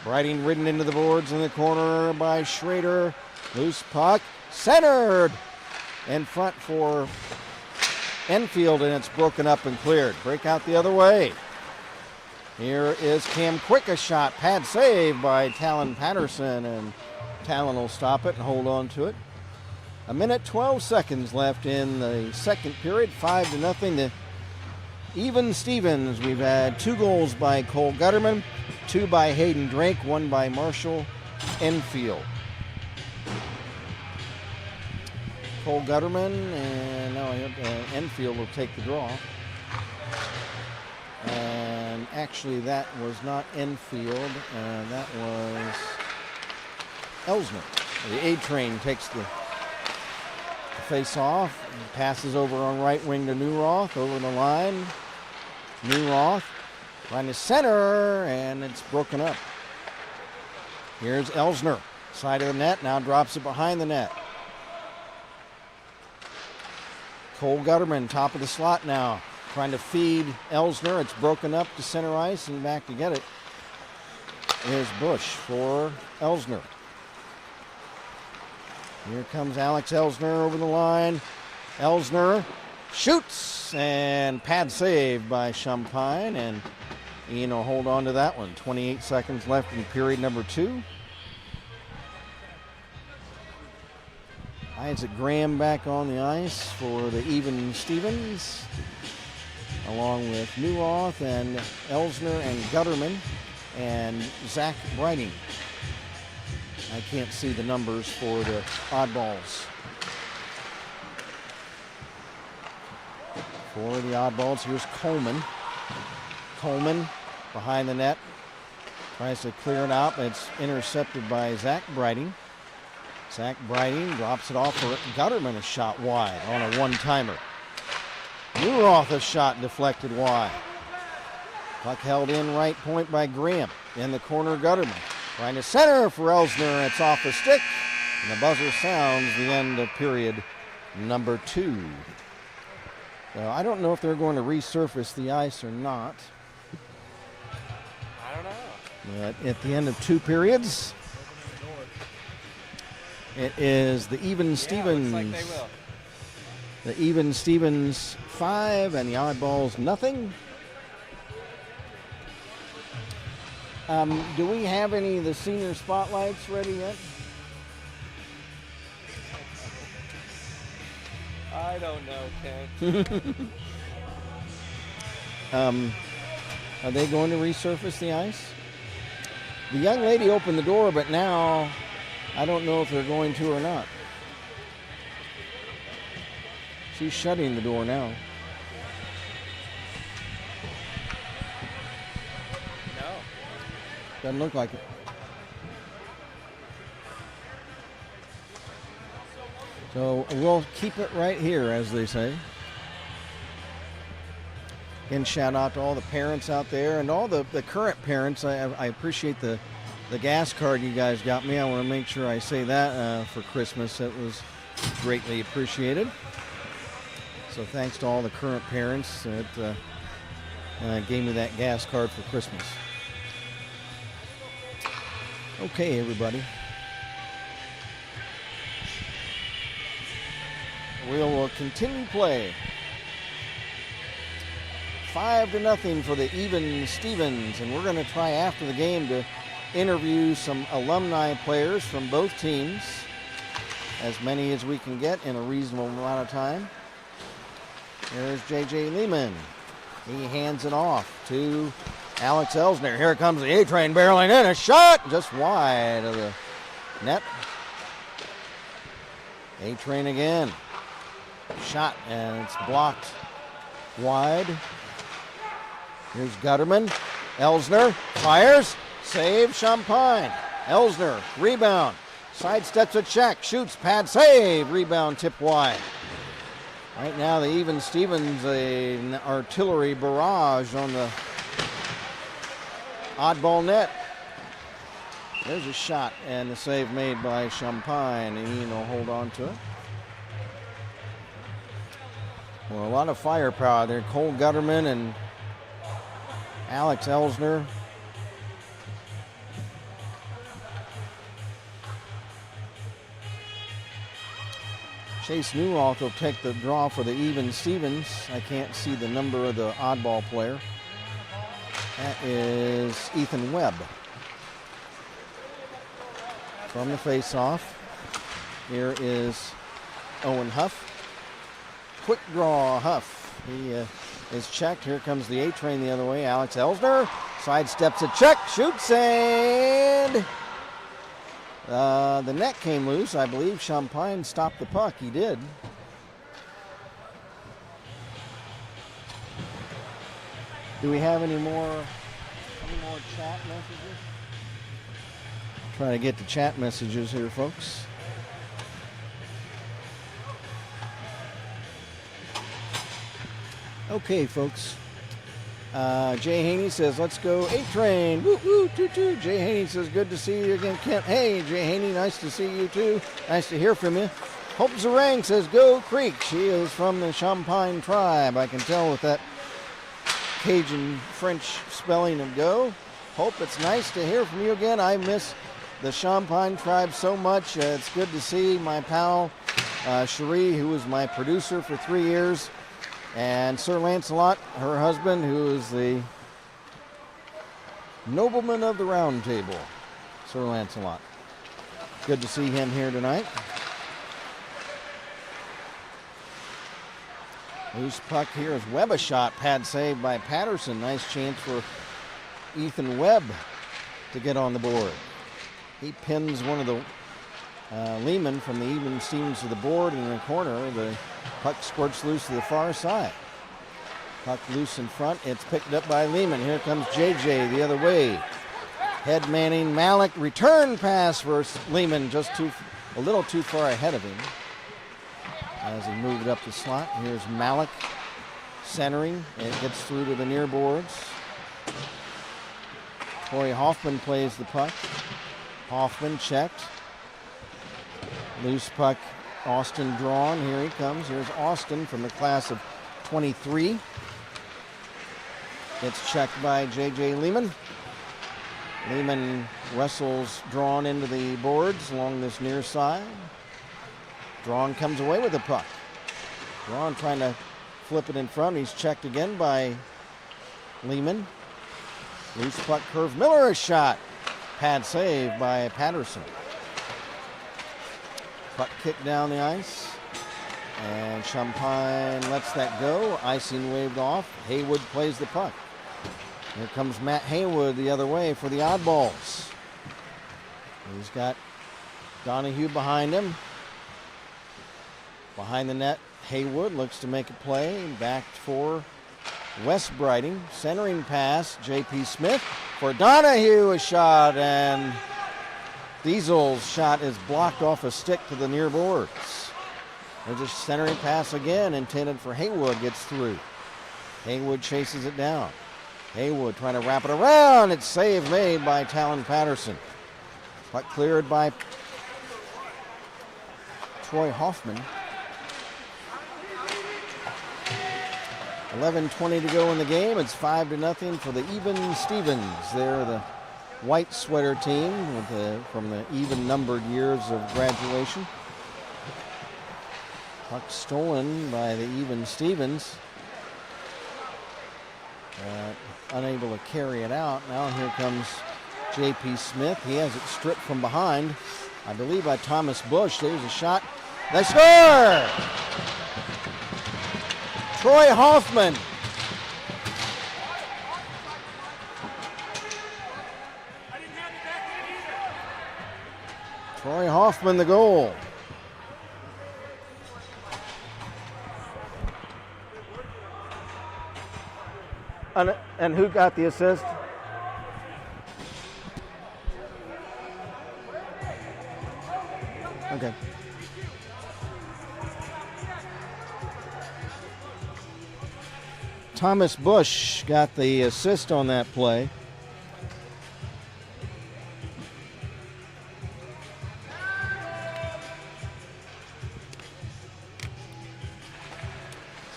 Brighting ridden into the boards in the corner by Schrader. Loose puck. Centered. In front for Enfield, and it's broken up and cleared. Break out the other way. Here is Cam Quick, a shot. Pad save by Talon Patterson, and Talon will stop it and hold on to it. 1:12 left in the second period. 5-0 to Even Stevens. We've had 2 goals by Cole Gutterman, 2 by Hayden Drake, 1 by Marshall Enfield. Cole Gutterman, and now Enfield will take the draw. And actually that was not Enfield, that was Elsner. The A-Train takes the face-off, passes over on right wing to Newroth, over the line. Newroth trying to center, and it's broken up. Here's Elsner, side of the net, now drops it behind the net. Cole Gutterman, top of the slot now, trying to feed Elsner. It's broken up to center ice, and back to get it is Bush for Elsner. Here comes Alex Elsner over the line. Elsner shoots, and pad save by Champagne, and Ian will hold on to that one. 28 seconds left in period number 2. Isaac Graham back on the ice for the Even Stevens, along with Newroth and Elsner and Gutterman and Zach Brighting. I can't see the numbers for the oddballs. For the oddballs, here's Coleman. Coleman behind the net. Tries to clear it out, but it's intercepted by Zach Brighting. Zach Brighting drops it off for Gutterman, a shot wide on a one-timer. Newroth, a shot deflected wide. Puck held in right point by Graham. In the corner, Gutterman. Trying to center for Elsner. It's off the stick. And the buzzer sounds the end of period number 2. So I don't know if they're going to resurface the ice or not. I don't know. But at the end of 2 periods, it is the Even Stevens. Looks like they will. The Even Stevens 5 and the Oddballs nothing. Do we have any of the senior spotlights ready yet? I don't know, Ken. Are they going to resurface the ice? The young lady opened the door, but now I don't know if they're going to or not. She's shutting the door now. No. Doesn't look like it. So we'll keep it right here, as they say. And shout out to all the parents out there and all the current parents. I appreciate the gas card you guys got me. I want to make sure I say that for Christmas. It was greatly appreciated. So thanks to all the current parents that gave me that gas card for Christmas. Okay, everybody. We'll continue play. 5-0 for the Even Stevens, and we're going to try after the game to interview some alumni players from both teams, as many as we can get in a reasonable amount of time. There's J.J. Lehman. He hands it off to Alex Elsner. Here comes the A-Train barreling in. A shot just wide of the net. A-Train again. Shot, and it's blocked wide. Here's Gutterman. Elsner fires. Save Champagne. Elsner, rebound. Sidesteps a check, shoots, pad save, rebound tip wide. Right now the Even Stevens, an artillery barrage on the oddball net. There's a shot and the save made by Champagne, and Ian will hold on to it. Well, a lot of firepower there. Cole Gutterman and Alex Elsner. Chase Newhoff will take the draw for the Even Stevens. I can't see the number of the oddball player. That is Ethan Webb. From the face-off, here is Owen Huff. Quick draw, Huff. He is checked. Here comes the A-train the other way. Alex Elsner sidesteps a check, shoots, and the net came loose. I believe Champagne stopped the puck. He did. Do we have any more chat messages? Trying to get the chat messages here, folks. Okay, folks. Jay Haney says, let's go A-Train. Woo, woo, toot, toot. Jay Haney says, good to see you again, Kent. Hey, Jay Haney, nice to see you too. Nice to hear from you. Hope Zarang says, go Creek. She is from the Champagne tribe. I can tell with that Cajun French spelling of go. Hope, it's nice to hear from you again. I miss the Champagne tribe so much. It's good to see my pal, Cherie, who was my producer for 3 years. And Sir Lancelot, her husband, who is the nobleman of the round table, Sir Lancelot. Good to see him here tonight. Loose puck here is Webb, a shot, pad saved by Patterson. Nice chance for Ethan Webb to get on the board. He pins one of the Lehman from the Even Stevens to the board in the corner. The puck squirts loose to the far side. Puck loose in front. It's picked up by Lehman. Here comes JJ the other way. Head manning Malik. Return pass for Lehman, just a little too far ahead of him as he moved up the slot. Here's Malik centering. It gets through to the near boards. Corey Hoffman plays the puck. Hoffman checked. Loose puck, Austin drawn. Here he comes. Here's Austin from the class of 23. Gets checked by J.J. Lehman. Lehman wrestles drawn into the boards along this near side. Drawn comes away with the puck. Drawn trying to flip it in front. He's checked again by Lehman. Loose puck curve. Miller a shot. Pad save by Patterson. Puck kicked down the ice, and Champagne lets that go. Icing waved off. Haywood plays the puck. Here comes Matt Haywood the other way for the oddballs. He's got Donahue behind him. Behind the net, Haywood looks to make a play. Back for Wes Briding. Centering pass, J.P. Smith for Donahue, a shot, and Diesel's shot is blocked off a stick to the near boards. There's a centering pass again intended for Haywood, gets through. Haywood chases it down. Haywood trying to wrap it around. It's save made by Talon Patterson. Puck cleared by Troy Hoffman. 11:20 to go in the game. It's 5-0 for the Even Stevens. They're the white sweater team from the even numbered years of graduation. Puck stolen by the Even Stevens. Unable to carry it out. Now here comes J.P. Smith. He has it stripped from behind, I believe by Thomas Bush. There's a shot. They score! Troy Hoffman. Troy Hoffman, the goal. And who got the assist? Okay. Thomas Bush got the assist on that play.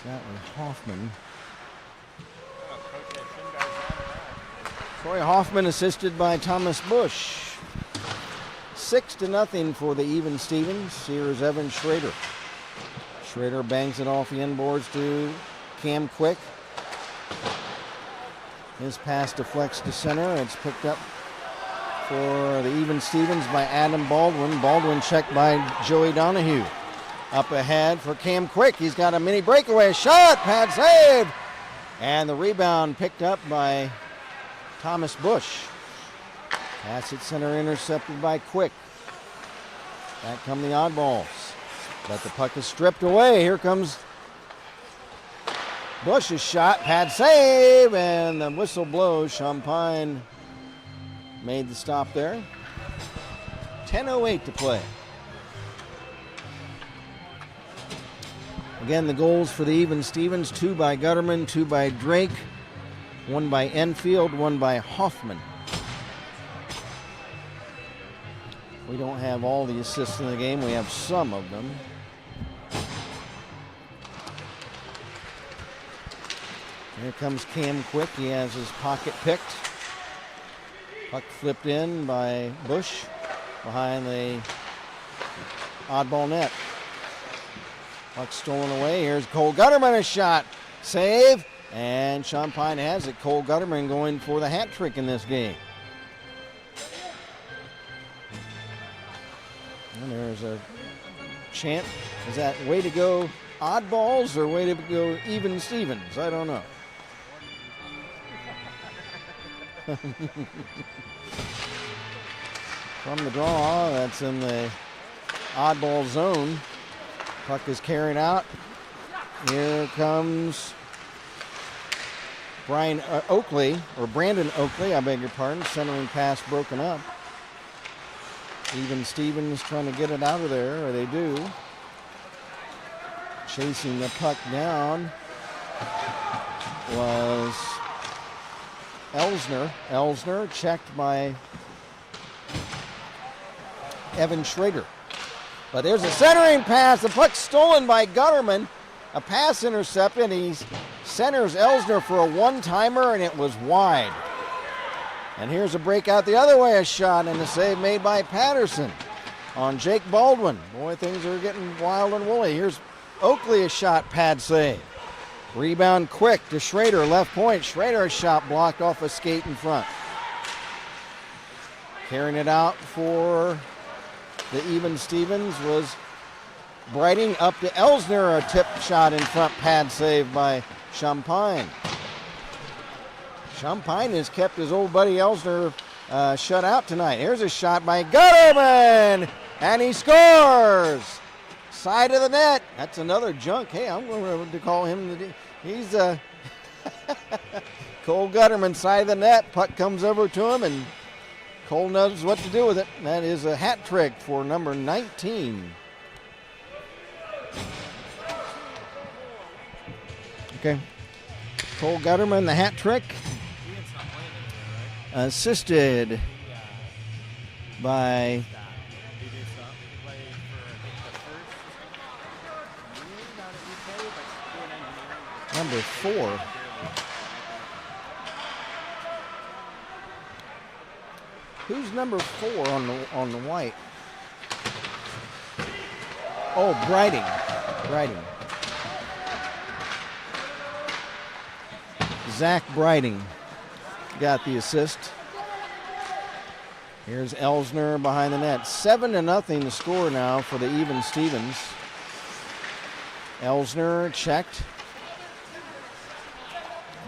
That was Hoffman. Troy Hoffman assisted by Thomas Bush. 6-0 for the Even Stevens. Here's Evan Schrader. Schrader bangs it off the inboards to Cam Quick. His pass deflects to center. It's picked up for the Even Stevens by Adam Baldwin. Baldwin checked by Joey Donahue. Up ahead for Cam Quick. He's got a mini breakaway shot. Pad save. And the rebound picked up by Thomas Bush. Pass at center intercepted by Quick. Back come the oddballs. But the puck is stripped away. Here comes Bush's shot. Pad save. And the whistle blows. Champagne made the stop there. 10:08 to play. Again, the goals for the Even Stevens, 2 by Gutterman, 2 by Drake, 1 by Enfield, 1 by Hoffman. We don't have all the assists in the game. We have some of them. Here comes Cam Quick. He has his pocket picked. Puck flipped in by Bush behind the oddball net. Puck stolen away. Here's Cole Gutterman, a shot. Save. And Champagne has it. Cole Gutterman going for the hat trick in this game. And there's a chant. Is that way to go oddballs or way to go Even Stevens? I don't know. From the draw, that's in the oddball zone. Puck is carried out. Here comes Brandon Oakley, I beg your pardon. Centering pass broken up. Even Stevens trying to get it out of there, or they do. Chasing the puck down was Elsner. Elsner checked by Evan Schrader. But there's a centering pass. The puck stolen by Gutterman. A pass intercepted. He centers Elsner for a one-timer, and it was wide. And here's a breakout the other way, a shot, and a save made by Patterson on Jake Baldwin. Boy, things are getting wild and woolly. Here's Oakley, a shot, pad save. Rebound Quick to Schrader, left point. Schrader, a shot blocked off a skate in front. Carrying it out for the Even Stevens was Brighting up to Elsner, a tip shot in front, pad save by Champagne. Champagne has kept his old buddy Elsner shut out tonight. Here's a shot by Gutterman, and he scores! Side of the net. That's another junk. Hey, I'm going to call him he's Cole Gutterman, side of the net. Puck comes over to him, and Cole knows what to do with it. That is a hat trick for number 19. Okay. Cole Gutterman, the hat trick. Assisted by number 4. Who's number 4 on the white? Oh, Brighting. Zach Brighting got the assist. Here's Elsner behind the net. 7-0 the score now for the Even Stevens. Elsner checked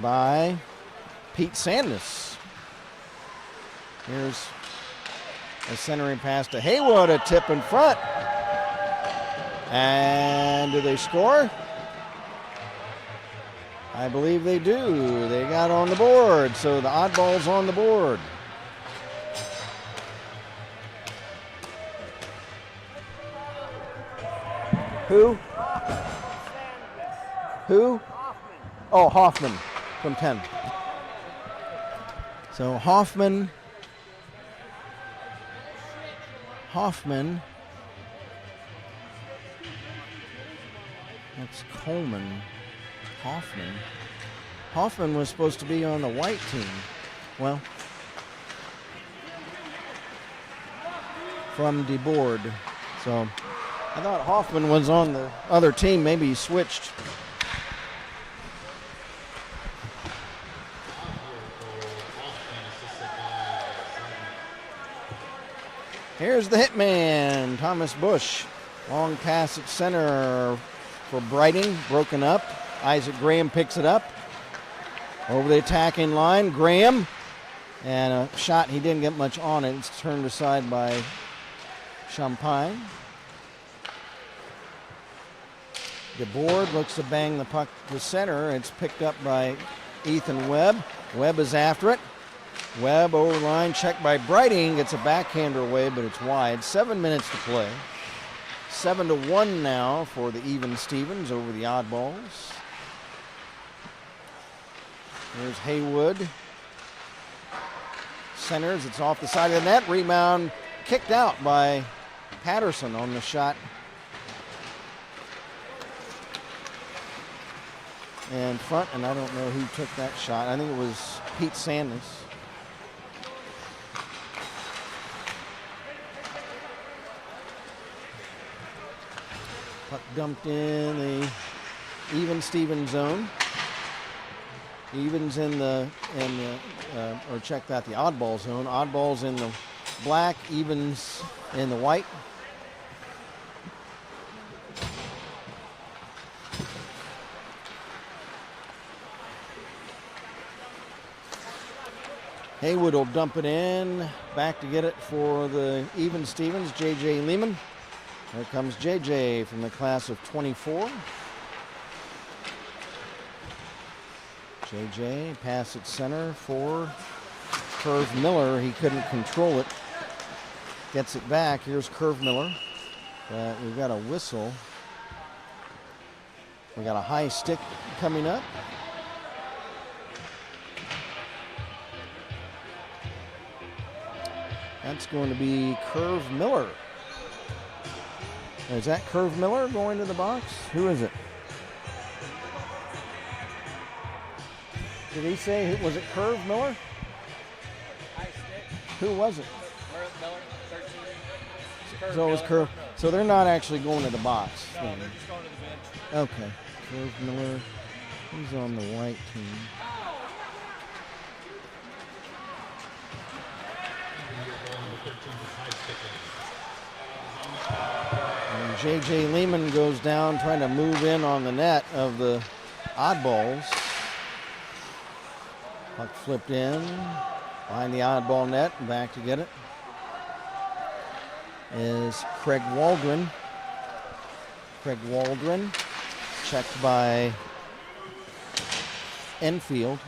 by Pete Sandus. Here's a centering pass to Haywood, a tip in front. And do they score? I believe they do. They got on the board, so the oddball's on the board. Who? Who? Oh, Hoffman from 10. So Hoffman. That's Coleman. Hoffman was supposed to be on the white team. Well, from DeBoard. So I thought Hoffman was on the other team. Maybe he switched. Here's the hitman, Thomas Bush. Long pass at center for Brighting, broken up. Isaac Graham picks it up. Over the attacking line, Graham. And a shot, he didn't get much on it. It's turned aside by Champagne. DeBoard looks to bang the puck to center. It's picked up by Ethan Webb. Webb is after it. Webb over line, checked by Brighting. Gets a backhander away, but it's wide. 7 minutes to play. 7-1 now for the Even Stevens over the Oddballs. There's Haywood. Centers, it's off the side of the net. Rebound kicked out by Patterson on the shot. In front, and I don't know who took that shot. I think it was Pete Sanders. Puck dumped in the Even Stevens zone. Evens in the or check that, the oddball zone. Oddballs in the black, evens in the white. Haywood will dump it in. Back to get it for the Even Stevens, J.J. Lehman. There comes J.J. from the class of 24. J.J. pass at center for Curve Miller. He couldn't control it. Gets it back. Here's Curve Miller. We've got a whistle. We got a high stick coming up. That's going to be Curve Miller. Is that Curve Miller going to the box? Who is it? Did he say, was it Curve Miller? High stick. Who was it? Miller, 13. So it was Curve. So they're not actually going to the box. No, then. they're just going to the bench. Okay. Curve Miller. He's on the white team. And J.J. Lehman goes down trying to move in on the net of the Oddballs. Puck flipped in behind the oddball net and back to get it is Craig Waldron. Craig Waldron checked by Enfield.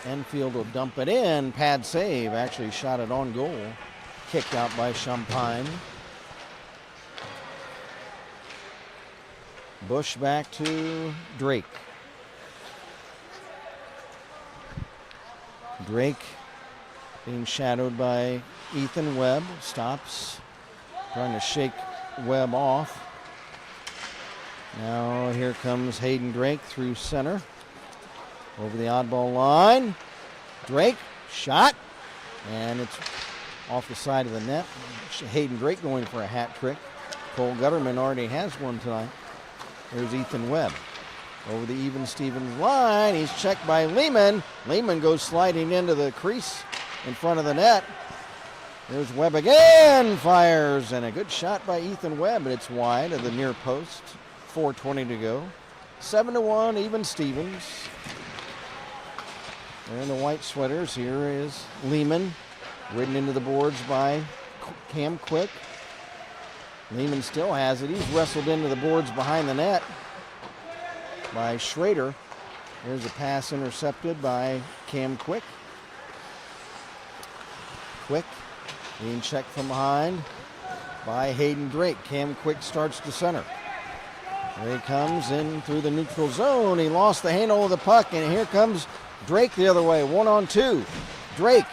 Enfield will dump it in. Pad save. Actually shot it on goal. Kicked out by Champagne. Bush back to Drake. Drake being shadowed by Ethan Webb. Stops. Trying to shake Webb off. Now here comes Hayden Drake through center. Over the oddball line. Drake, shot. And it's off the side of the net. Hayden Drake going for a hat trick. Cole Gutterman already has one tonight. There's Ethan Webb. Over the Even Stevens line. He's checked by Lehman. Lehman goes sliding into the crease in front of the net. There's Webb again. Fires. And a good shot by Ethan Webb. But it's wide of the near post. 4:20 to go. 7-1, Even Stevens. They're in the white sweaters. Here is Lehman. Ridden into the boards by Cam Quick. Lehman still has it. He's wrestled into the boards behind the net by Schrader. There's a pass intercepted by Cam Quick. Quick being checked from behind by Hayden Drake. Cam Quick starts to center. Here he comes in through the neutral zone. He lost the handle of the puck, and here comes Drake the other way. 1-on-2. Drake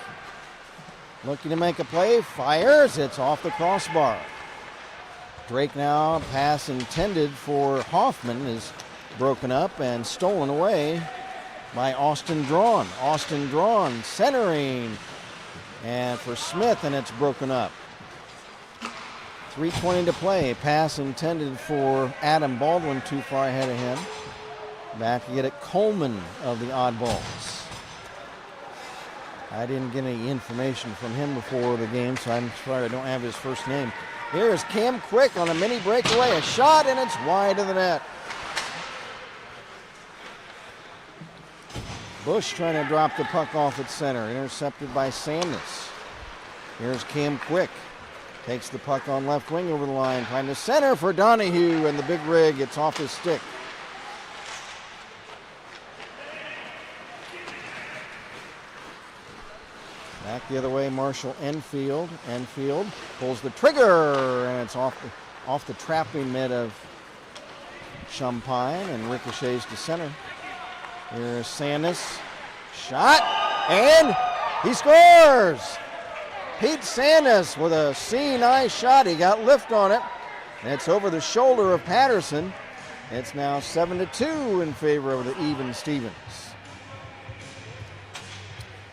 looking to make a play. Fires. It's off the crossbar. Drake now, pass intended for Hoffman, is broken up and stolen away by Austin Drawn. Austin Drawn centering. And for Smith, and it's broken up. 3:20 to play. Pass intended for Adam Baldwin, too far ahead of him. Back to get it Coleman of the Oddballs. I didn't get any information from him before the game, so I'm sorry I don't have his first name. Here is Cam Quick on a mini breakaway. A shot, and it's wide of the net. Bush trying to drop the puck off at center. Intercepted by Sandus. Here's Cam Quick. Takes the puck on left wing over the line. Trying to center for Donahue, and the big rig. It's off his stick. Back the other way, Marshall Enfield. Enfield pulls the trigger, and it's off the trapping mitt of Champagne, and ricochets to center. Here's Sandus. Shot, and he scores! Pete Sandus with a C-nice shot. He got lift on it, and it's over the shoulder of Patterson. It's now 7-2 in favor of the Even Stevens.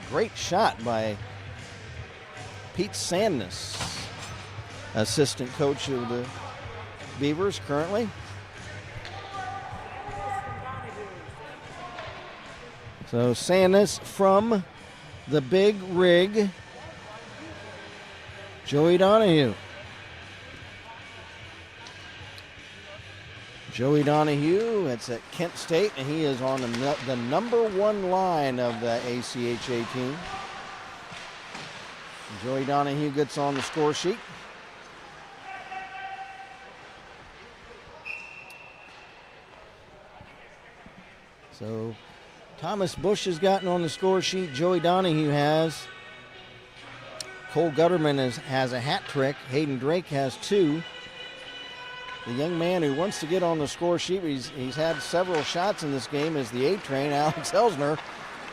Great shot by Pete Sandus, assistant coach of the Beavers currently. So Sandus from the big rig. Joey Donahue. Joey Donahue, it's at Kent State, and he is on the number one line of the ACHA team. Joey Donahue gets on the score sheet. So Thomas Bush has gotten on the score sheet. Joey Donahue has. Cole Gutterman has a hat trick. Hayden Drake has 2. The young man who wants to get on the score sheet, he's had several shots in this game, is the A-Train, Alex Elsner,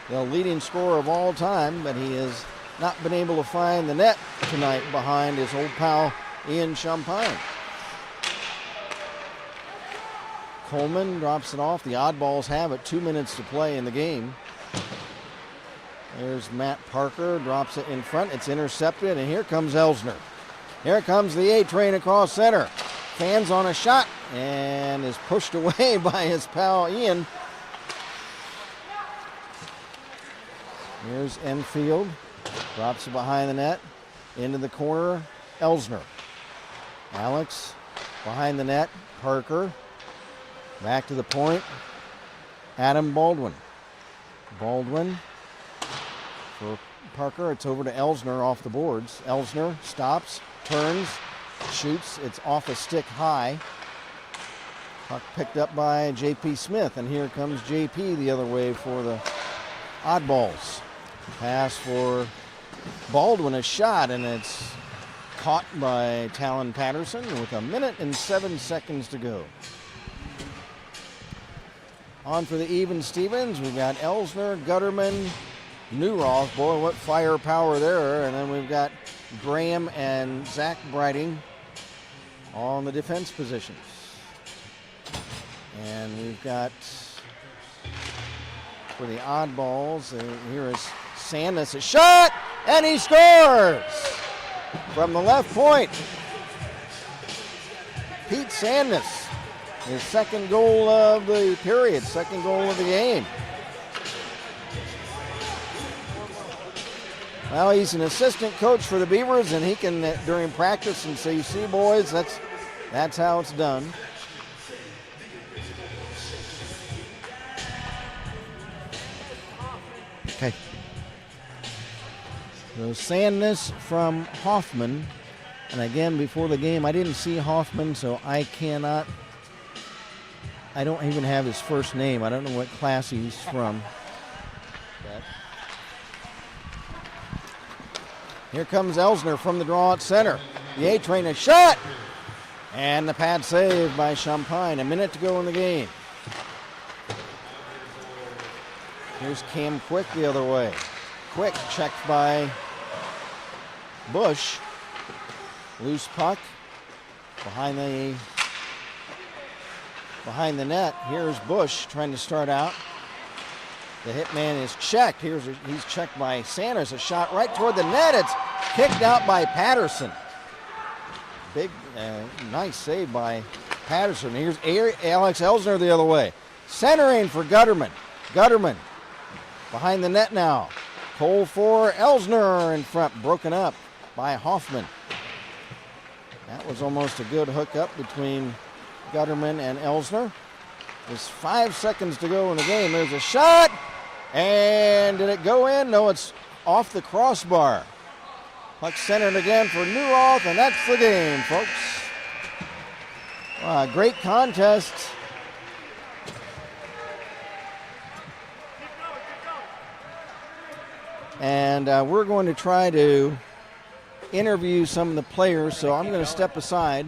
the leading scorer of all time, but he has not been able to find the net tonight behind his old pal Ian Champagne. Coleman drops it off. The Oddballs have it. 2 minutes to play in the game. There's Matt Parker, drops it in front. It's intercepted, and here comes Elsner. Here comes the A-Train across center. Fans on a shot, and is pushed away by his pal Ian. Here's Enfield, drops it behind the net, into the corner, Elsner. Alex behind the net, Parker. Back to the point, Adam Baldwin. Baldwin for Parker. It's over to Elsner off the boards. Elsner stops, turns, shoots. It's off a stick high. Puck picked up by J.P. Smith, and here comes J.P. the other way for the Oddballs. Pass for Baldwin, a shot, and it's caught by Talon Patterson with 1 minute and 7 seconds to go. On for the Even Stevens, we've got Elsner, Gutterman, Newroth. Boy, what firepower there. And then we've got Graham and Zach Brighting on the defense positions. And we've got, for the Oddballs, here is Sandus, a shot, and he scores from the left point. Pete Sandus, his second goal of the period, second goal of the game. Well, he's an assistant coach for the Beavers, and he can, during practice, and say, you see, boys, that's how it's done. Okay. So Sandus from Hoffman. And again, before the game, I didn't see Hoffman, so I don't even have his first name. I don't know what class he's from. But here comes Elsner from the draw at center. The A-Train, a shot, And the pad save by Champagne. A minute to go in the game. Here's Cam Quick the other way. Quick checked by Bush. Loose puck behind the net. Here's Bush trying to start out. The hitman is checked. He's checked by Sanders. A shot right toward the net. It's kicked out by Patterson. Big, nice save by Patterson. Here's Alex Elsner the other way. Centering for Gutterman. Gutterman behind the net now. Cole for Elsner in front. Broken up by Hoffman. That was almost a good hookup between Gutterman and Elsner. There's 5 seconds to go in the game. There's a shot. And did it go in? No, it's off the crossbar. Puck centered again for Newhoff, and that's the game, folks. Wow, great contest. And we're going to try to interview some of the players, so I'm going to step aside.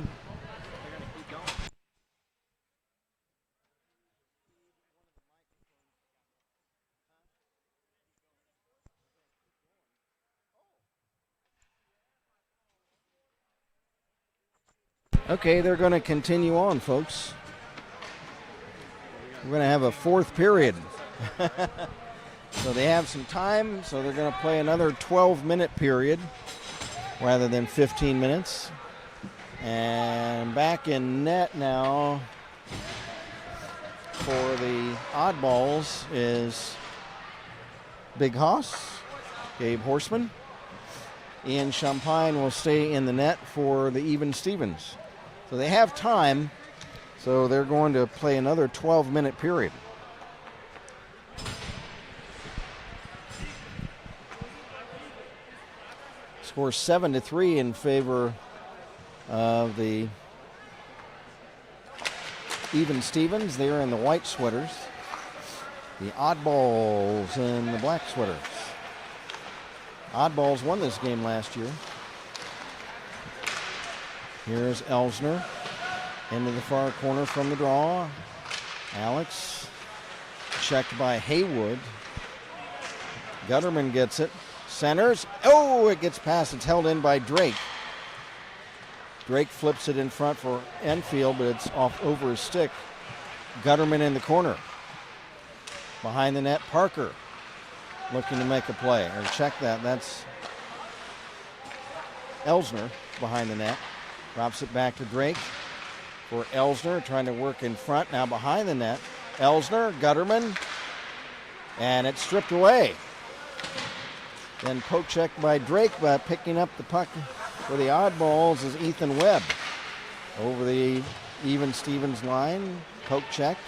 Okay, they're going to continue on, folks. We're going to have a fourth period. So they have some time, so they're going to play another 12-minute period rather than 15 minutes. And back in net now for the oddballs is Big Hoss, Gabe Horseman. Ian Champagne will stay in the net for the Even Stevens. So they have time, so they're going to play another 12-minute period. Score 7-3 in favor of the Even Stevens. They're in the white sweaters. The Oddballs in the black sweaters. Oddballs won this game last year. Here's Elsner into the far corner from the draw. Alex checked by Haywood. Gutterman gets it. Centers. Oh, it gets past. It's held in by Drake. Drake flips it in front for Enfield, but it's off over his stick. Gutterman in the corner. Behind the net, Parker looking to make a play. Or check that. That's Elsner behind the net. Drops it back to Drake for Elsner, trying to work in front. Now behind the net. Elsner, Gutterman, and it's stripped away. Then poke check by Drake, but picking up the puck for the Oddballs is Ethan Webb. Over the Even Stevens line, poke checked.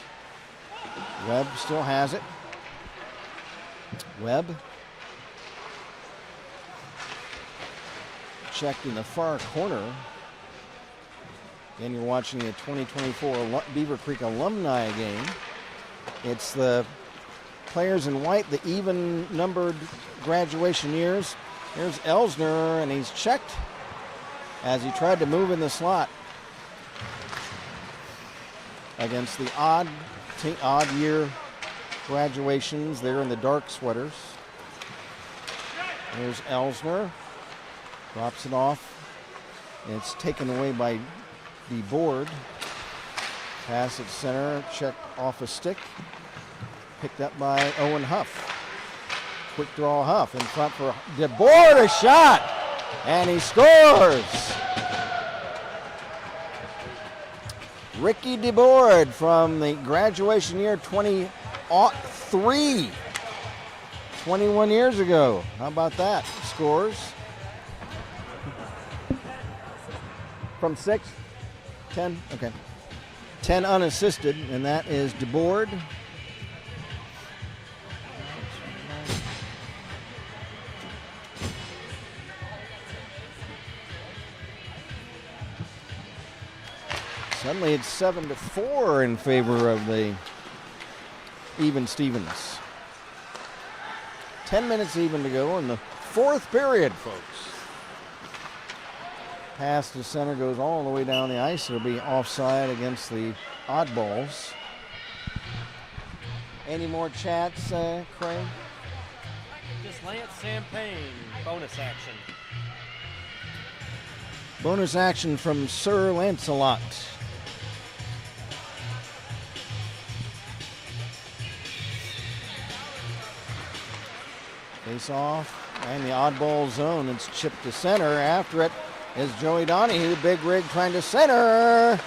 Webb still has it. Webb checked in the far corner. Again, you're watching the 2024 Beaver Creek Alumni game. It's the players in white, the even-numbered graduation years. Here's Elsner, and he's checked as he tried to move in the slot against the odd year graduations. They're in the dark sweaters. Here's Elsner. Drops it off. It's taken away by DeBoard. Pass at center. Check off a stick. Picked up by Owen Huff. Quick draw Huff in front for DeBoard. A shot. And he scores. Ricky DeBoard from the graduation year 2003. 21 years ago. How about that? Scores. From 6? 10? Okay. 10 unassisted, and that is DeBoard. Suddenly it's 7-4 in favor of the Even Stevens. 10 minutes even to go in the fourth period, folks. Pass to center goes all the way down the ice. It'll be offside against the Oddballs. Any more chats, Craig? Just Lance Champagne, bonus action. Bonus action from Sir Lancelot. Face off, and the oddball zone. It's chipped to center. After it is Joey Donahue. Big rig trying to center.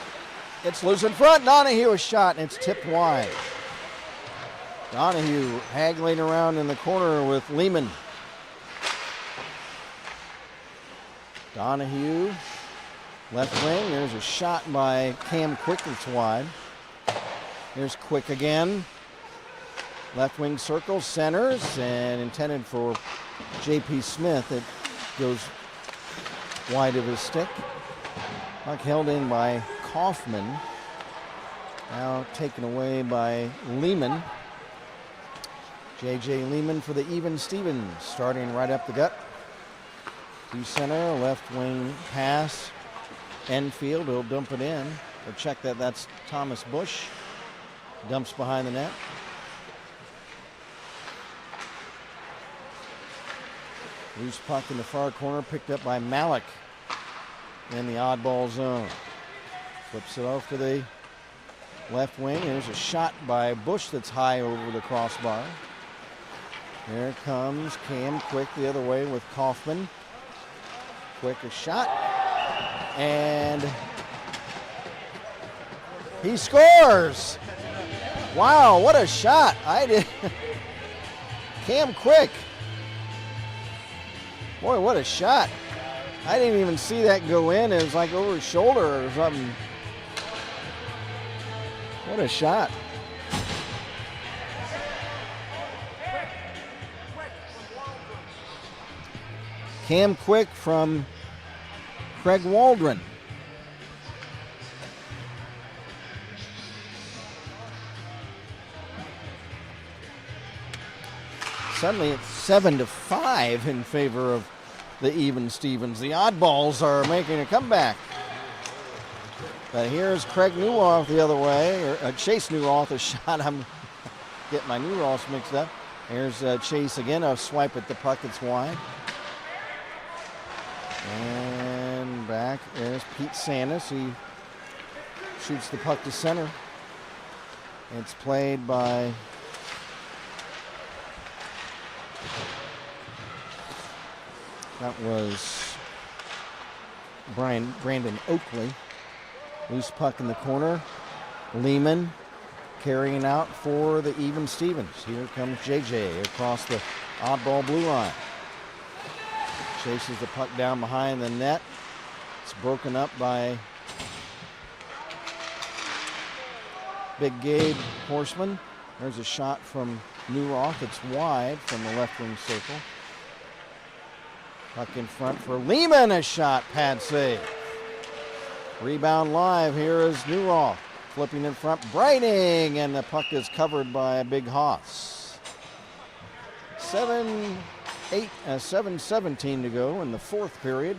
It's loose in front. Donahue a shot, and it's tipped wide. Donahue haggling around in the corner with Lehman. Donahue, left wing. There's a shot by Cam Quick that's wide. Here's Quick again. Left wing circle, centers, and intended for J.P. Smith. It goes wide of his stick. Puck held in by Kaufman. Now taken away by Lehman. J.J. Lehman for the Even Stevens, starting right up the gut. To center, left wing pass. Enfield, he'll dump it in. Or check that, that's Thomas Bush. Dumps behind the net. Loose puck in the far corner, picked up by Malik in the oddball zone. Flips it off to the left wing. There's a shot by Bush that's high over the crossbar. There comes Cam Quick the other way with Kaufman. Quick a shot. And he scores! Wow, what a shot! Cam Quick. Boy, what a shot. I didn't even see that go in. It was like over his shoulder or something. What a shot. Cam Quick from Craig Waldron. Suddenly it's 7-5 in favor of the Even Stevens. The Oddballs are making a comeback. But here's Craig Newroth the other way, or Chase Newroth, a shot. I'm getting my Newroths mixed up. Here's Chase again, a swipe at the puck, it's wide. And back, there's Pete Sandus. He shoots the puck to center. It's played by that was Brandon Oakley. Loose puck in the corner. Lehman carrying out for the Even Stevens. Here comes JJ across the oddball blue line. Chases the puck down behind the net. It's broken up by Big Gabe Horseman. There's a shot from Newroth. It's wide from the left wing circle. Puck in front for Lehman, a shot, pad save. Rebound live, here is Newroth. Flipping in front, Brighting, and the puck is covered by a Big Hoss. 7:17 to go in the fourth period.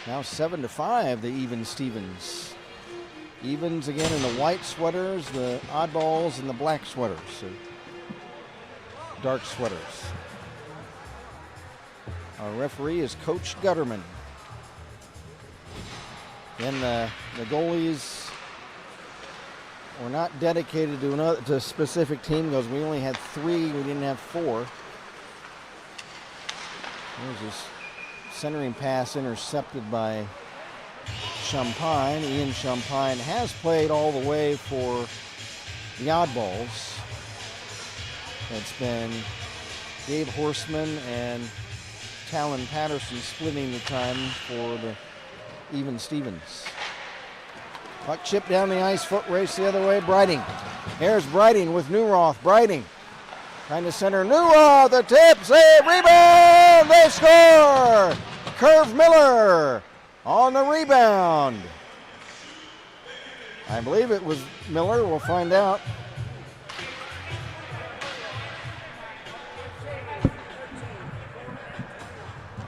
Now 7-5, the Even Stevens. Evens again in the white sweaters, the Oddballs in the black sweaters, so dark sweaters. Our referee is Coach Gutterman. Then the goalies were not dedicated to a specific team because we only had 3, we didn't have 4. There's this centering pass intercepted by Champagne. Ian Champagne has played all the way for the Oddballs. It's been Dave Horseman and Talon Patterson splitting the time for the Even Stevens. Puck chipped down the ice, foot race the other way, Brighting. Here's Brighting with Newroth. Brighting trying to center. Newroth, the tip, save, rebound, they score! Curve Miller on the rebound. I believe it was Miller, we'll find out.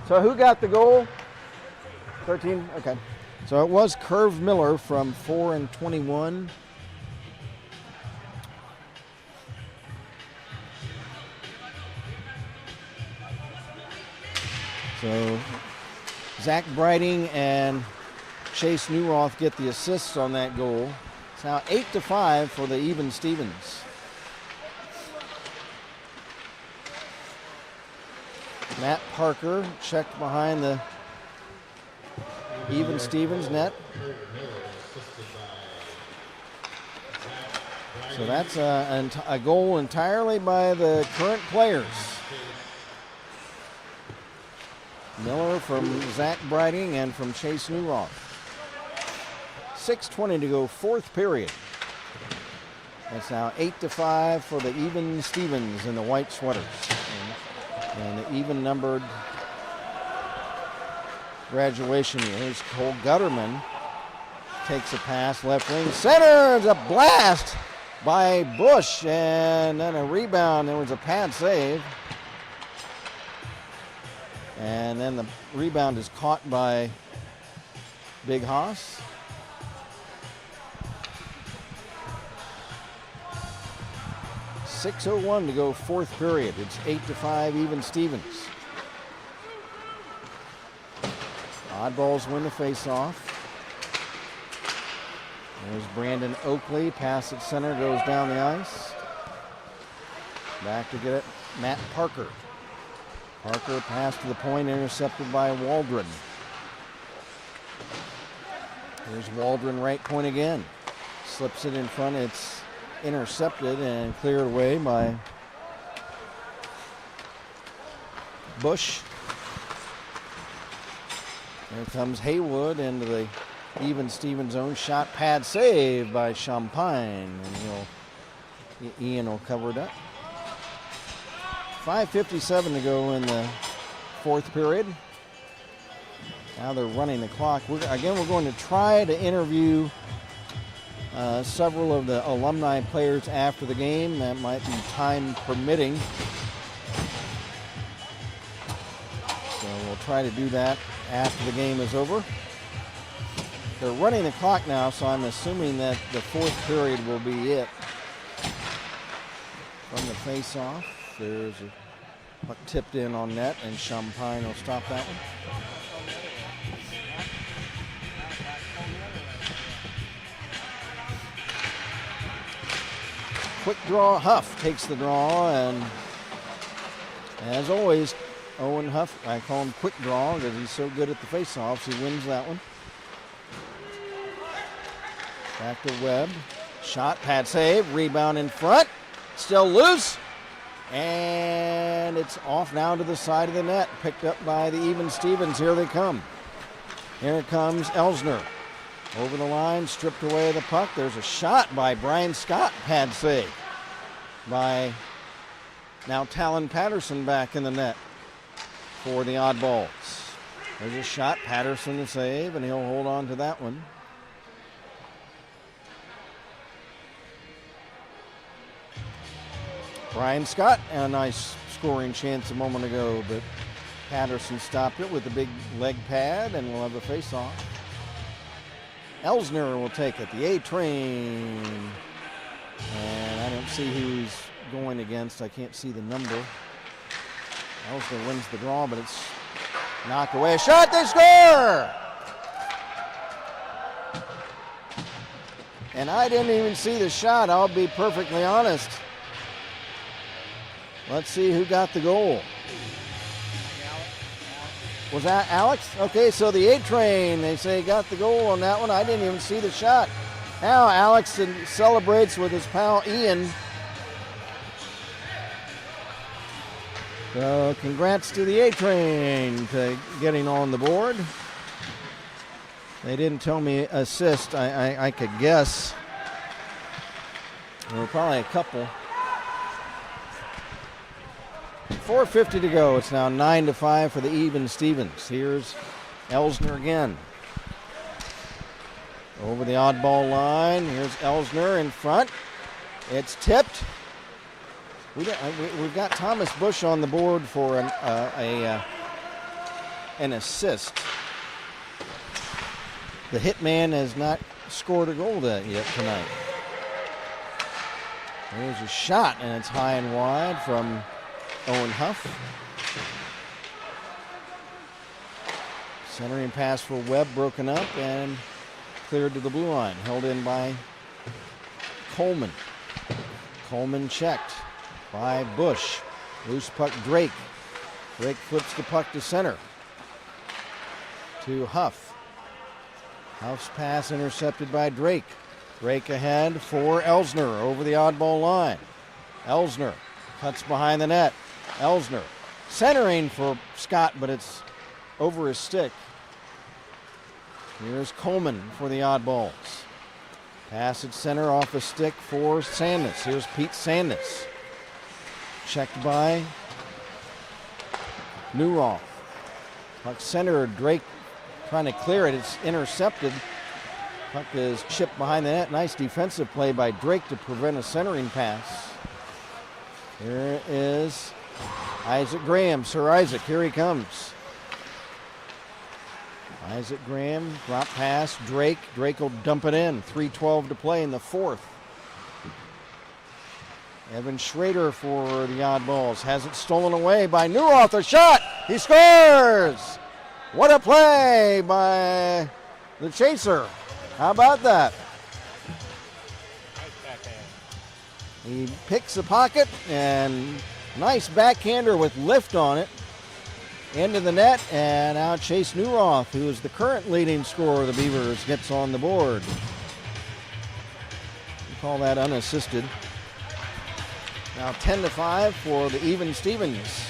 So So who got the goal? 13? Okay. So it was Curve Miller from 4 and 21. So Zach Breiting and Chase Newroth get the assists on that goal. It's now 8-5 for the Even Stevens. Matt Parker checked behind the Even Stevens net. So that's a goal entirely by the current players. Miller from Zach Breiting and from Chase Newroth. 6:20 to go, fourth period. It's now 8-5 for the Even Stevens in the white sweaters. And the even-numbered graduation year. Here's Cole Gutterman. Takes a pass, left wing, centers, a blast by Bush, and then a rebound. There was a pad save. And then the rebound is caught by Big Haas. .6:01 to go, fourth period. It's 8-5 Even Stevens. Oddballs win the face-off. There's Brandon Oakley. Pass at center, goes down the ice. Back to get it, Matt Parker. Parker pass to the point, intercepted by Waldron. Here's Waldron, right point again. Slips it in front. It's intercepted and cleared away by Bush. Here comes Haywood into the Even Stevens zone. Shot, pad save by Champagne. And Ian will cover it up. 5:57 to go in the fourth period. Now they're running the clock. We're going to try to interview several of the alumni players after the game. That might be time permitting. So we'll try to do that after the game is over. They're running the clock now, so I'm assuming that the fourth period will be it. From the face-off, there's a puck tipped in on net, and Champagne will stop that one. Quick draw, Huff takes the draw, and as always, Owen Huff, I call him quick draw because he's so good at the face-offs, he wins that one. Back to Webb, shot, pad save, rebound in front, still loose, and it's off now to the side of the net, picked up by the Even Stevens. Here they come. Here comes Elsner. Over the line, stripped away the puck. There's a shot by Brian Scott, pad save by now Talon Patterson back in the net for the Oddballs. There's a shot, Patterson to save, and he'll hold on to that one. Brian Scott, a nice scoring chance a moment ago, but Patterson stopped it with a big leg pad, and we'll have a face-off. Elsner will take it, the A-Train. And I don't see who he's going against. I can't see the number. Elsner wins the draw, but it's knocked away. Shot, they score! And I didn't even see the shot, I'll be perfectly honest. Let's see who got the goal. Was that Alex? Okay, so the A-Train, they say, got the goal on that one. I didn't even see the shot. Now Alex celebrates with his pal Ian. So congrats to the A-Train to getting on the board. They didn't tell me assist. I could guess. There were probably a couple. 4:50 to go. It's now 9-5 for the Even Stevens. Here's Elsner again. Over the oddball line. Here's Elsner in front. It's tipped. We've got Thomas Bush on the board for an assist. The hitman has not scored a goal yet tonight. There's a shot, and it's high and wide from Owen Huff. Centering pass for Webb, broken up and cleared to the blue line. Held in by Coleman. Coleman checked by Bush. Loose puck, Drake. Drake flips the puck to center. To Huff. Huff's pass intercepted by Drake. Drake ahead for Elsner over the oddball line. Elsner cuts behind the net. Elsner centering for Scott, but it's over his stick. Here's Coleman for the oddballs. Pass at center off a stick for Sandus. Here's Pete Sandus. Checked by Newroth. Puck center, Drake trying to clear it. It's intercepted. Puck is chipped behind the net. Nice defensive play by Drake to prevent a centering pass. Here is Isaac Graham. Sir Isaac, here he comes. Isaac Graham, drop pass, Drake. Drake will dump it in. 3:12 to play in the fourth. Evan Schrader for the oddballs. Has it stolen away by Newroth. A shot! He scores! What a play by the chaser. How about that? Nice backhand. He picks the pocket and nice backhander with lift on it. Into the net, and now Chase Newroth, who is the current leading scorer of the Beavers, gets on the board. We call that unassisted. Now 10-5 for the Even Stevens.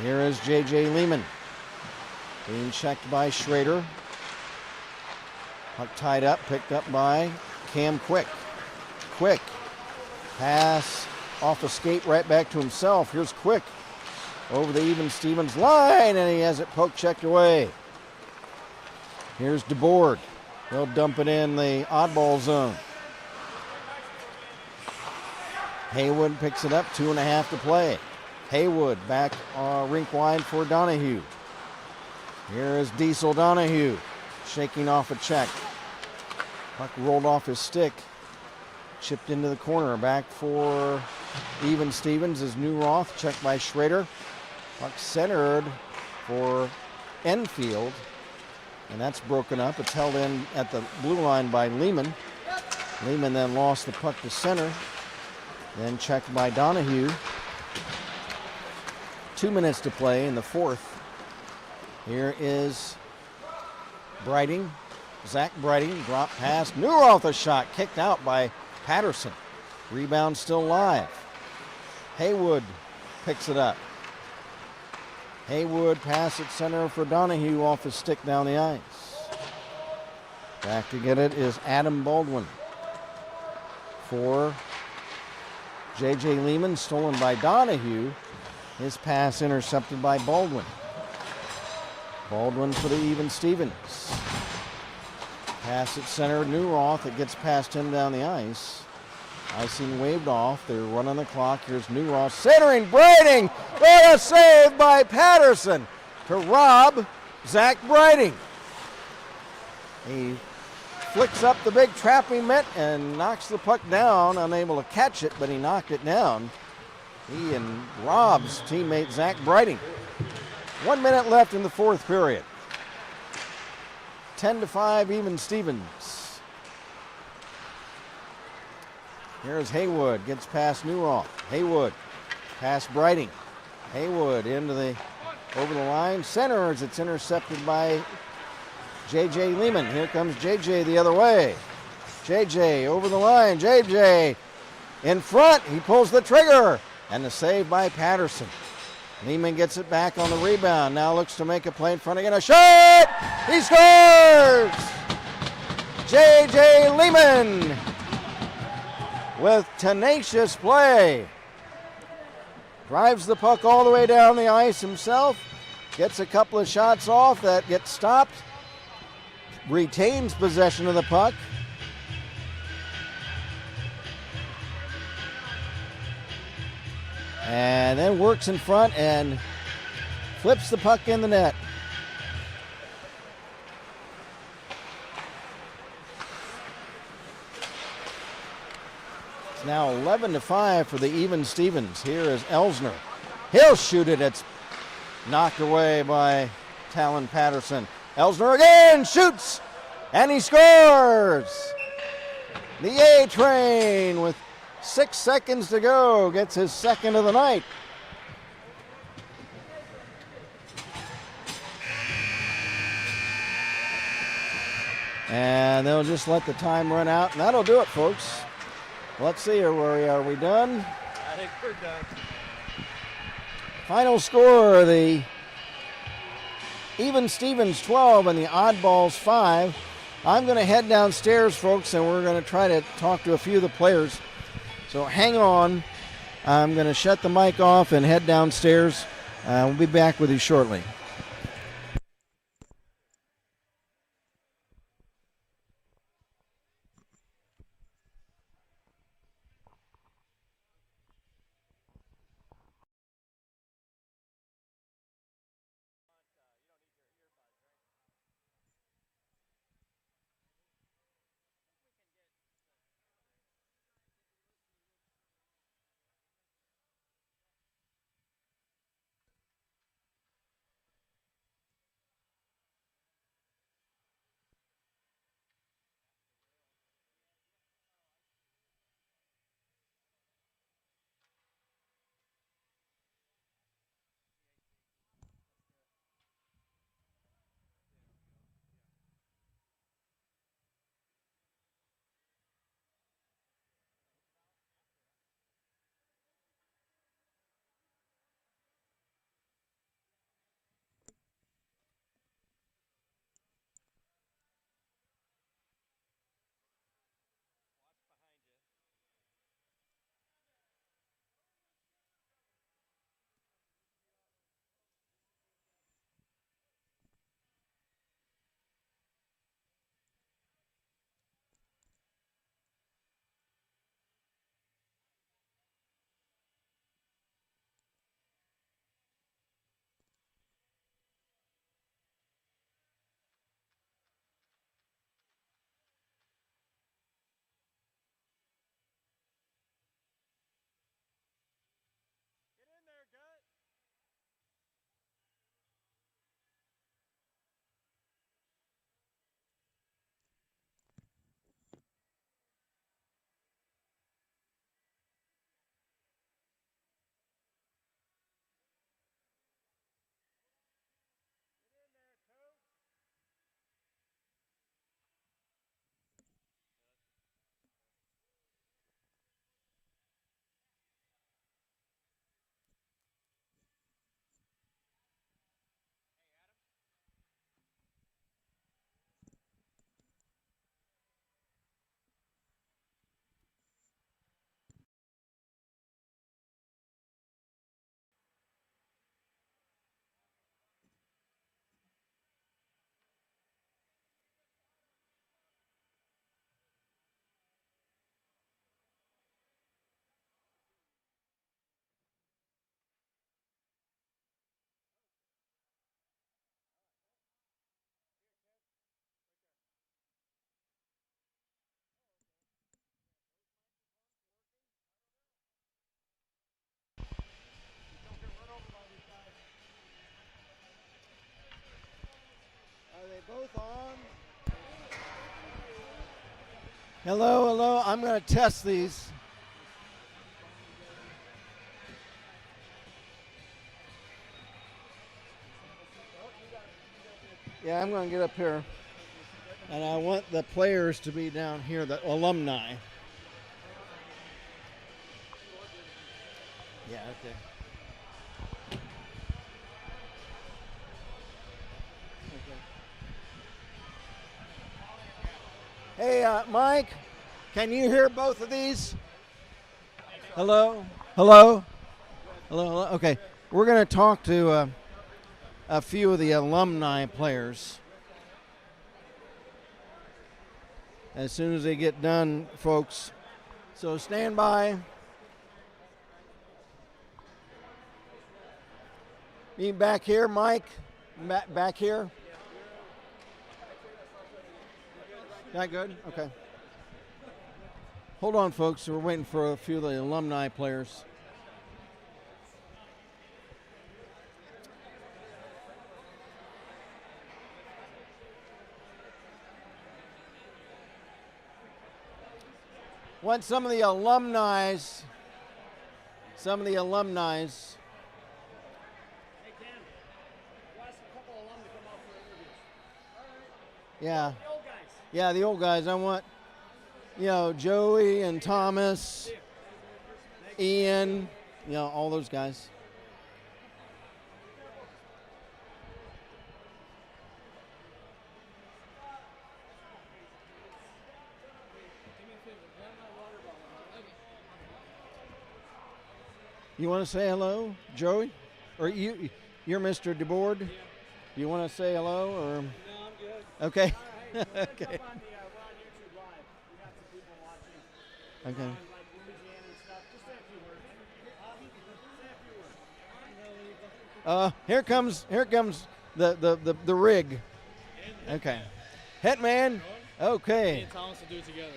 Here is J.J. Lehman. Being checked by Schrader. Puck tied up, picked up by Cam Quick. Quick. Pass off a skate right back to himself. Here's Quick over the Even Stevens line, and he has it poke checked away. Here's DeBoard. He'll dump it in the oddball zone. Haywood picks it up, 2.5 to play. Haywood back rink wide for Donahue. Here is Diesel Donahue shaking off a check. Puck rolled off his stick. Chipped into the corner. Back for Even Stevens is Newroth. Checked by Schrader. Puck centered for Enfield. And that's broken up. It's held in at the blue line by Lehman. Lehman then lost the puck to center. Then checked by Donahue. 2 minutes to play in the fourth. Here is Brighting. Zach Brighting. Drop pass. Newroth a shot. Kicked out by Patterson. Rebound still live. Haywood picks it up. Haywood pass at center for Donahue off his stick down the ice. Back to get it is Adam Baldwin. For J.J. Lehman, stolen by Donahue. His pass intercepted by Baldwin. Baldwin for the Even Stevens. Pass at center, Newroth. It gets past him down the ice. Icing waved off. They're running the clock. Here's Newroth centering, Brighting. What a save by Patterson to rob Zach Brighting. He flicks up the big trapping mitt and knocks the puck down. Unable to catch it, but he knocked it down. He and robs teammate Zach Brighting. 1 minute left in the fourth period. 10-5 Even Stevens. Here's Haywood, gets past Newroth. Haywood, past Brighting. Haywood over the line, centers. It's intercepted by J.J. Lehman. Here comes J.J. the other way. J.J. over the line. J.J. in front. He pulls the trigger. And the save by Patterson. Lehman gets it back on the rebound. Now looks to make a play in front again. A shot! He scores! J.J. Lehman with tenacious play. Drives the puck all the way down the ice himself. Gets a couple of shots off that get stopped. Retains possession of the puck. and then works in front and flips the puck in the net. It's now 11-5 for the Even Stevens. Here is Elsner. He'll shoot it. It's knocked away by Talon Patterson. Elsner again shoots, and he scores. The A-Train with 6 seconds to go gets his second of the night. And they'll just let the time run out, and that'll do it, folks. Let's see here, are we done? I think we're done. Final score, the Even Stevens 12 and the Oddballs 5. I'm going to head downstairs, folks, and we're going to try to talk to a few of the players. So hang on. I'm going to shut the mic off and head downstairs. We'll be back with you shortly. Are they both on? Hello, hello. I'm going to test these. Yeah, I'm going to get up here. And I want the players to be down here, the alumni. Yeah, okay. Hey, Mike, can you hear both of these? Hello? Hello? Hello? Hello? Okay, we're going to talk to a few of the alumni players. As soon as they get done, folks. So stand by. Me back here, Mike. Back here. That good? Okay. Hold on, folks. We're waiting for a few of the alumni players. Want some of the alumni. Some of the alumni. Hey, Ken, want a couple of alum to come out for interviews. All right. Yeah. The old guys. Yeah, the old guys. I want, Joey and Thomas, Ian, all those guys. You want to say hello, Joey? Or you're Mr. DeBoard? Yeah. You want to say hello, or? No, I'm good. Okay. Right, hey, Okay. we're on YouTube Live. We got some people watching. Okay. On, like, Louisiana and stuff. Just say a few words. Here comes the rig. Okay. Hetman. Okay. Me and Thomas will do it together.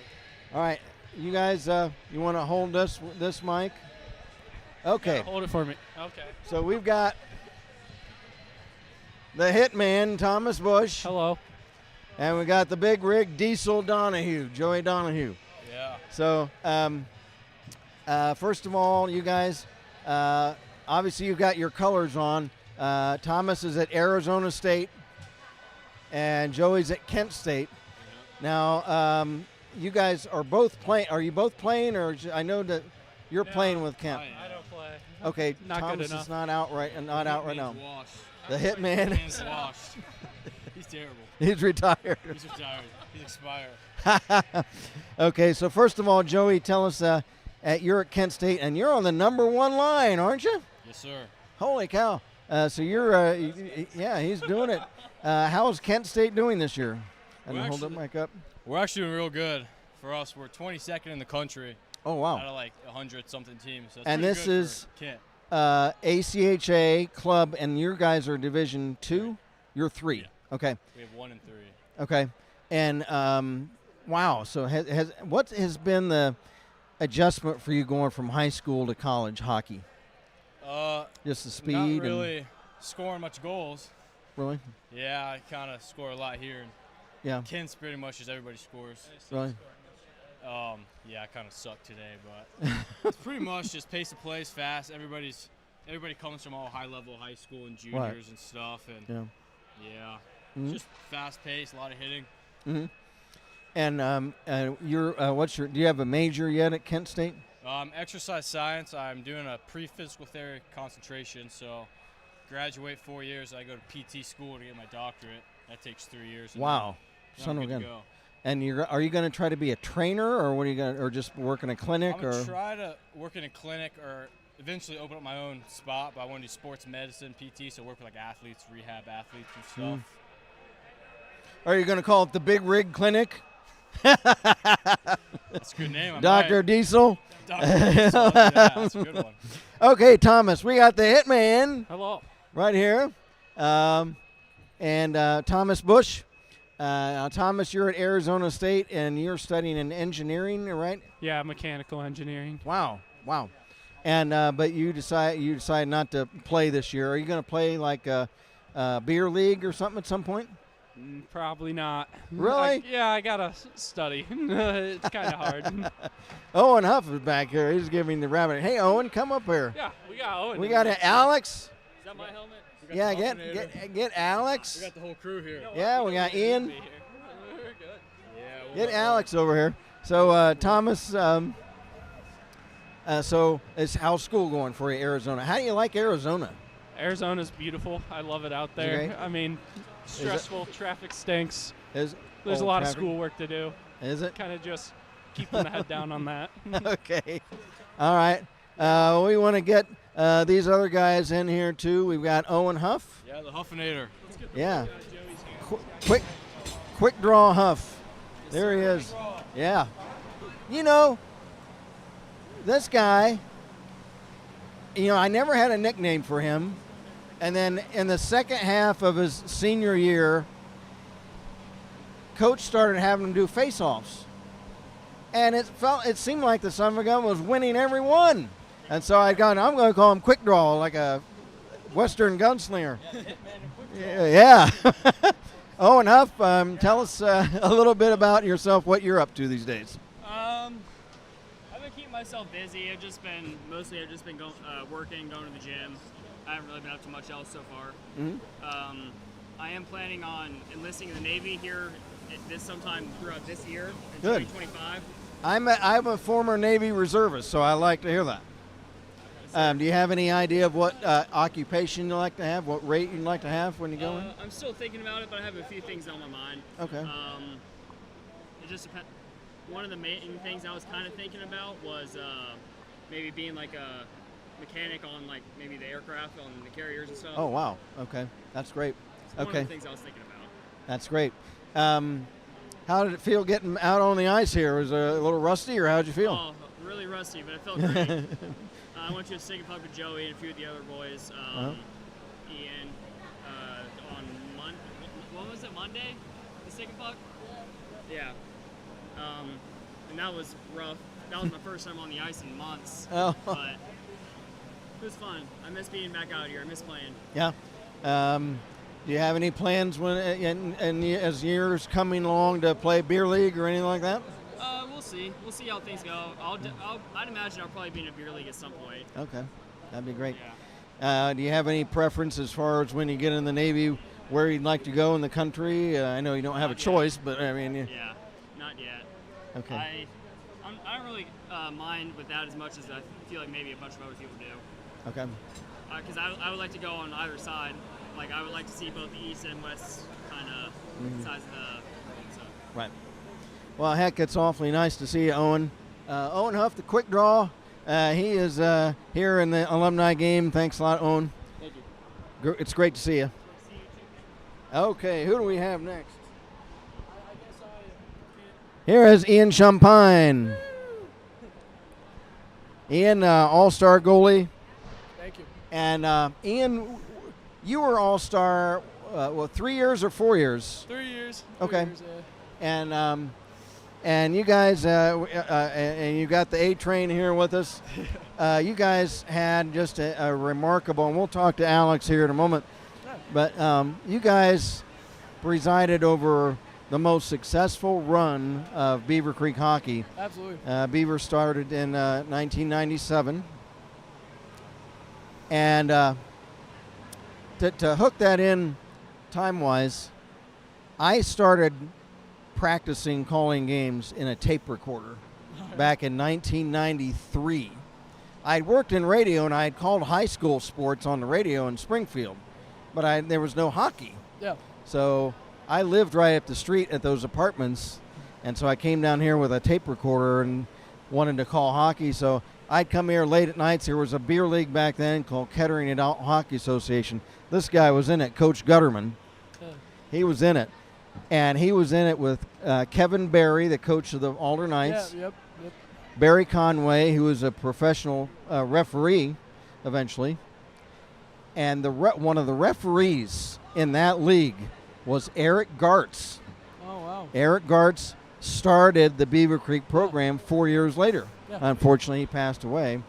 All right. You guys, you want to hold this mic? Okay. Yeah, hold it for me. Okay. So we've got the hitman, Thomas Bush. Hello. And we got the big rig, Diesel Donahue, Joey Donahue. Yeah. So, first of all, you guys, obviously you've got your colors on. Thomas is at Arizona State, and Joey's at Kent State. Now, you guys are both playing. Are you both playing, or I know that you're playing with Kent? I don't play. Okay, Not good Thomas enough. is not out right now. Washed. The hitman. Man's washed. He's terrible. He's retired. He's retired. He's expired. Okay, so first of all, Joey, tell us, you're at Kent State, and you're on the number 1 line, aren't you? Yes, sir. Holy cow! So you're, he's doing it. How's Kent State doing this year? And hold the mic up. We're actually doing real good. For us, we're 22nd in the country. Oh wow! Out of like 100-something teams. So and this is Kent. ACHA club, and your guys are Division 2. You're 3. Yeah. Okay. We have 1 and 3. Okay, and wow. So what has been the adjustment for you going from high school to college hockey? Just the speed. Not really scoring much goals. Really? Yeah, I kind of score a lot here. And Yeah. Kent's pretty much just everybody scores. Really? Yeah, I kind of suck today, but it's pretty much just pace of play is fast. Everybody comes from all high-level high school and juniors and stuff, and Mm-hmm. just fast pace, a lot of hitting. Mm-hmm. And you're do you have a major yet at Kent State? Exercise science. I'm doing a pre-physical therapy concentration, so graduate 4 years. I go to PT school to get my doctorate. That takes 3 years. Wow, then son I'm of a good gun. to go. And are you going to try to be a trainer, or what are you going, or just work in a clinic, I'm gonna try to work in a clinic, or eventually open up my own spot. But I want to do sports medicine, PT, so work with like athletes, rehab athletes and stuff. Are you going to call it the Big Rig Clinic? That's a good name. Dr. Diesel. Dr. Diesel. Yeah, that's a good one. Okay, Thomas, we got the hitman Hello. right here, and Thomas Bush. Thomas, you're at Arizona State, and you're studying in engineering, right? Yeah, mechanical engineering. Wow. And but you decide not to play this year. Are you going to play like a beer league or something at some point? Probably not. Really? I gotta study. It's kind of hard. Owen Huff is back here. He's giving the rabbit. Hey, Owen, come up here. Yeah, we got Owen. We got Alex. Is that my helmet? Yeah, get Alex. We got the whole crew here. Yeah, we got Ian. We're good. Yeah. Get Alex over here. So Thomas, so how's school going for you, Arizona? How do you like Arizona? Arizona's beautiful. I love it out there. Okay. I mean, stressful. Traffic stinks. There's a lot of schoolwork to do. Is it? Kind of just keeping the head down on that. Okay. All right. We want to get these other guys in here too. We've got Owen Huff. Yeah, the Huffinator. Yeah. Quick draw Huff. There he is. Yeah. You know, this guy, I never had a nickname for him, And then in the second half of his senior year, coach started having him do face-offs. And it seemed like the son of a gun was winning every one. And so I'm going to call him quick draw, like a Western gunslinger. Yeah. Owen Huff, tell us a little bit about yourself, what you're up to these days. I've been keeping myself busy. I've just been working, going to the gym. I haven't really been up to much else so far. Mm-hmm. I am planning on enlisting in the Navy here sometime throughout this year in Good. 2025. I'm a former Navy reservist, so I like to hear that. Do you have any idea of what occupation you like to have, what rate you'd like to have when you go in? I'm still thinking about it, but I have a few things on my mind. Okay. It just depends. One of the main things I was kind of thinking about was maybe being like a mechanic on like maybe the aircraft, on the carriers and stuff. Oh, wow. Okay. That's great. It's one of the things I was thinking about. That's great. How did it feel getting out on the ice here? Was it a little rusty, or how did you feel? Oh, really rusty, but it felt great. I went to a stick and puck with Joey and a few of the other boys. Ian, on Monday. What was it, Monday? The stick and puck? Yeah. And that was rough. That was my first time on the ice in months. Oh. But it was fun. I miss being back out here. I miss playing. Yeah. Do you have any plans as years coming along to play beer league or anything like that? We'll see. We'll see how things go. I'd imagine I'll probably be in a beer league at some point. Okay, that'd be great. Yeah. Do you have any preference as far as when you get in the Navy, where you'd like to go in the country? I know you don't have a choice, but I mean. Yeah, not yet. Okay. I don't really mind with that as much as I feel like maybe a bunch of other people do. Okay. Because I would like to go on either side. Like, I would like to see both the east and west kind of sides of the so. Right. Well, heck, it's awfully nice to see you, Owen. Owen Huff, the quick draw. He is here in the alumni game. Thanks a lot, Owen. Thank you. It's great to see you. Okay, who do we have next? Here is Ian Champagne. Ian, all-star goalie. Thank you. And Ian, you were all-star, 3 years or 4 years? 3 years. Okay. 3 years, yeah. And you guys, and you got the A train here with us. You guys had just a remarkable, and we'll talk to Alex here in a moment. But you guys presided over the most successful run of Beaver Creek hockey. Absolutely. Beaver started in 1997. And to hook that in time-wise, I started practicing calling games in a tape recorder back in 1993. I'd worked in radio, and I had called high school sports on the radio in Springfield, but there was no hockey. Yeah. So I lived right up the street at those apartments, and so I came down here with a tape recorder and wanted to call hockey. So I'd come here late at nights. There was a beer league back then called Kettering Adult Hockey Association. This guy was in it, Coach Gutterman. Yeah. He was in it. And he was in it with Kevin Barry, the coach of the Alder Knights. Yeah, yep. Barry Conway, who was a professional referee eventually. And one of the referees in that league was Eric Gartz. Oh, wow. Eric Gartz started the Beaver Creek program 4 years later. Yeah. Unfortunately, he passed away.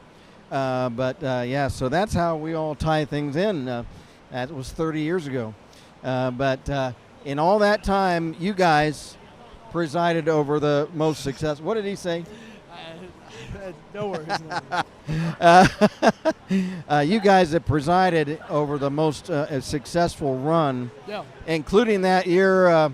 Yeah, so that's how we all tie things in. That was 30 years ago. In all that time, you guys presided over the most successful. What did he say? No worries. You guys have presided over the most successful run, Yeah. including that year.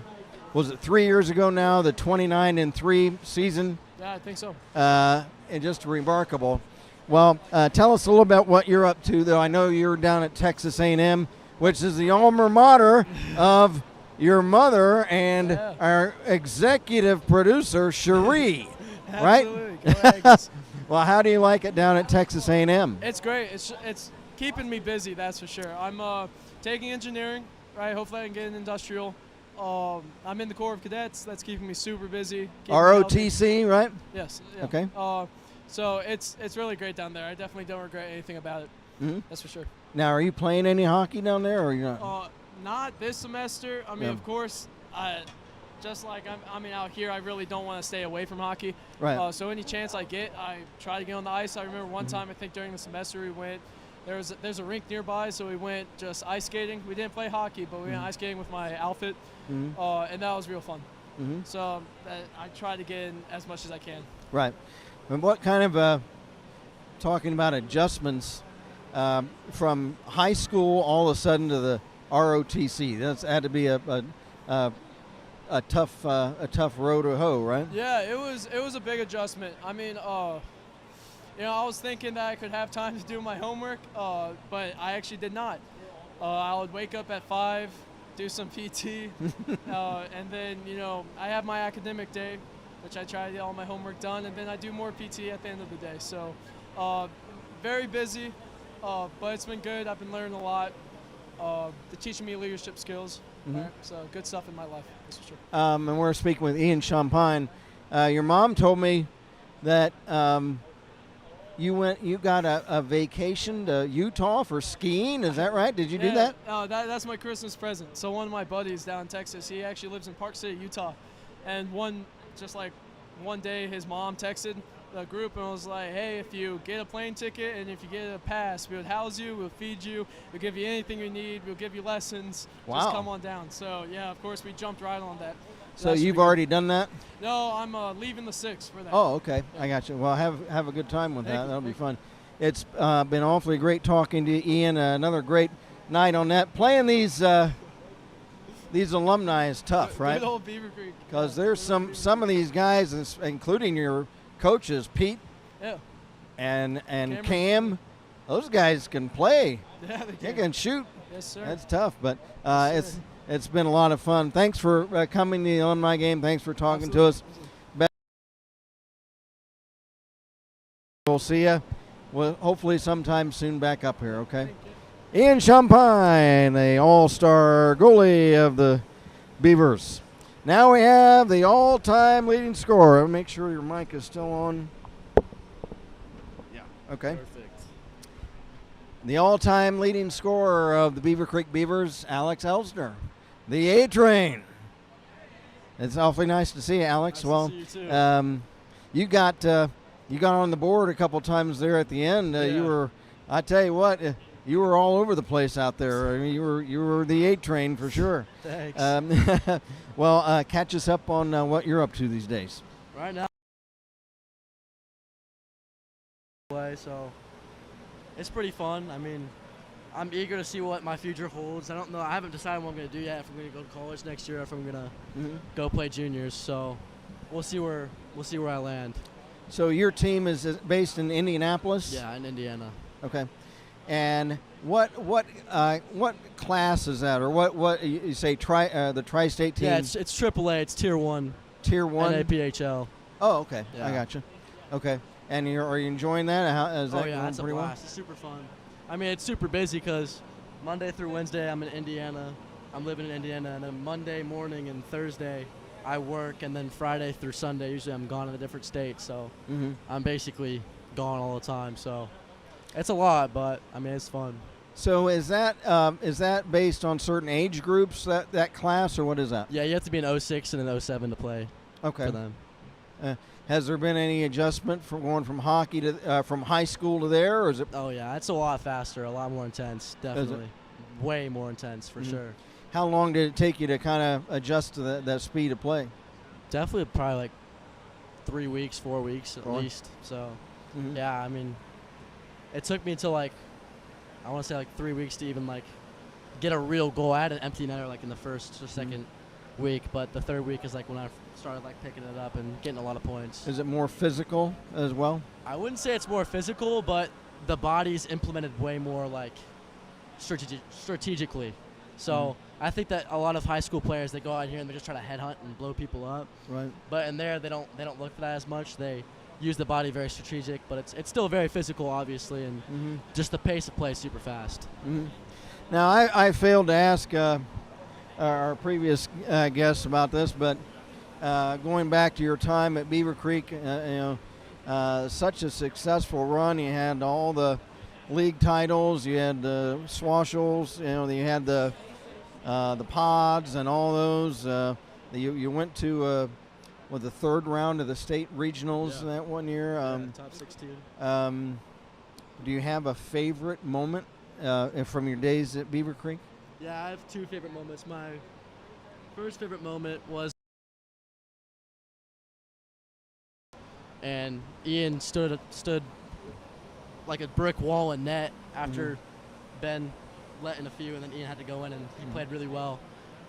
Was it 3 years ago now? The 29-3 season. Yeah, I think so. And just remarkable. Well, tell us a little about what you're up to, though. I know you're down at Texas A&M, which is the alma mater of your mother and our executive producer, Cherie, right? Absolutely. Go Aggies. Well, how do you like it down at Texas A&M? It's great. It's keeping me busy, that's for sure. I'm taking engineering, right? Hopefully I can get an industrial. I'm in the Corps of Cadets. That's keeping me super busy. ROTC, right? Yes. Yeah. Okay. So it's really great down there. I definitely don't regret anything about it. Mm-hmm. That's for sure. Now, are you playing any hockey down there, or are you not? Not this semester. I mean, Yeah. of course, just like I'm out here, I really don't want to stay away from hockey. Right. So any chance I get, I try to get on the ice. I remember one time, I think during the semester, we went. There's a rink nearby, so we went just ice skating. We didn't play hockey, but we went ice skating with my outfit, and that was real fun. So I try to get in as much as I can. Right. And what kind of talking about adjustments from high school all of a sudden to the ROTC? That's had to be a tough row to hoe, right? Yeah, it was a big adjustment. I mean, I was thinking that I could have time to do my homework, but I actually did not. I would wake up at 5, do some PT, and then I have my academic day, which I try to get all my homework done, and then I do more PT at the end of the day. So very busy, but it's been good. I've been learning a lot. They're teaching me leadership skills. Right? So good stuff in my life, that's for sure. And we're speaking with Ian Champagne. Your mom told me that you got a vacation to Utah for skiing. Is that right? Did you do that? That's my Christmas present. So one of my buddies down in Texas, he actually lives in Park City, Utah, and one day his mom texted the group and was like, hey, if you get a plane ticket and if you get a pass, we would house you, we'll feed you, we'll give you anything you need, we'll give you lessons. Wow. Just come on down. So yeah, of course we jumped right on that. So you've already done that? No, I'm leaving the 6th for that. Oh, okay. I got you. Well, have a good time with that. That'll be fun. It's been awfully great talking to you, Ian. Another great night on that. Playing these alumni is tough, right? Good old Beaver Creek. Because there's some of these guys, including your coaches, Pete and Cam, those guys can play. Yeah, They can shoot. Yes, sir. That's tough, but it's been a lot of fun. Thanks for coming to the alumni game. Thanks for talking to us. We'll see you. Well, hopefully sometime soon back up here, okay? Ian Champagne, the all-star goalie of the Beavers. Now we have the all-time leading scorer. Make sure your mic is still on. Yeah. Okay. Perfect. The all-time leading scorer of the Beaver Creek Beavers, Alex Elsner, the A-Train. It's awfully nice to see you, Alex. Nice to see you too. You got on the board a couple times there at the end. Yeah. I tell you what, you were all over the place out there. I mean, you were the A-Train for sure. Thanks. Well, catch us up on what you're up to these days. Right now, so it's pretty fun. I mean, I'm eager to see what my future holds. I don't know. I haven't decided what I'm going to do yet. If I'm going to go to college next year, or if I'm going to go play juniors. So we'll see where I land. So your team is based in Indianapolis? Yeah, in Indiana. Okay. And what class is that, or what you say the tri-state team? Yeah, it's AAA. It's Tier 1. Tier 1. NAPHL. Oh, okay. Yeah. I got you. Okay. And are you enjoying that? Is that Oh yeah, going it's a pretty blast. It's super fun. I mean, it's super busy because Monday through Wednesday I'm in Indiana. I'm living in Indiana, and then Monday morning and Thursday I work, and then Friday through Sunday usually I'm gone in a different state. So I'm basically gone all the time. So it's a lot, but I mean it's fun. So is that based on certain age groups, that class, or what is that? Yeah, you have to be an 06 and an 07 to play Okay. for them. Has there been any adjustment from going from hockey to from high school to there, or is it? Oh yeah, it's a lot faster, a lot more intense, definitely. Way more intense for sure. How long did it take you to kind of adjust to that speed of play? Definitely probably like 3 weeks, 4 weeks at least. So yeah, I mean, it took me until I want to say 3 weeks to even get a real goal. I had an empty netter in the first or second week, but the third week is when I started picking it up and getting a lot of points. Is it more physical as well? I wouldn't say it's more physical, but the body's implemented way more strategically. So I think that a lot of high school players, they go out here and they just try to headhunt and blow people up. Right. But in there they don't look for that as much. They use the body very strategic, but it's still very physical, obviously, and just the pace of play is super fast. Now I failed to ask our previous guests about this, but going back to your time at Beaver Creek, such a successful run. You had all the league titles. You had the Swashels. You had the pods and all those. You went to the third round of the state regionals that one year. Top 16. Do you have a favorite moment from your days at Beaver Creek? Yeah, I have two favorite moments. My first favorite moment was, and Ian stood like a brick wall in net after Ben let in a few, and then Ian had to go in, and he played really well.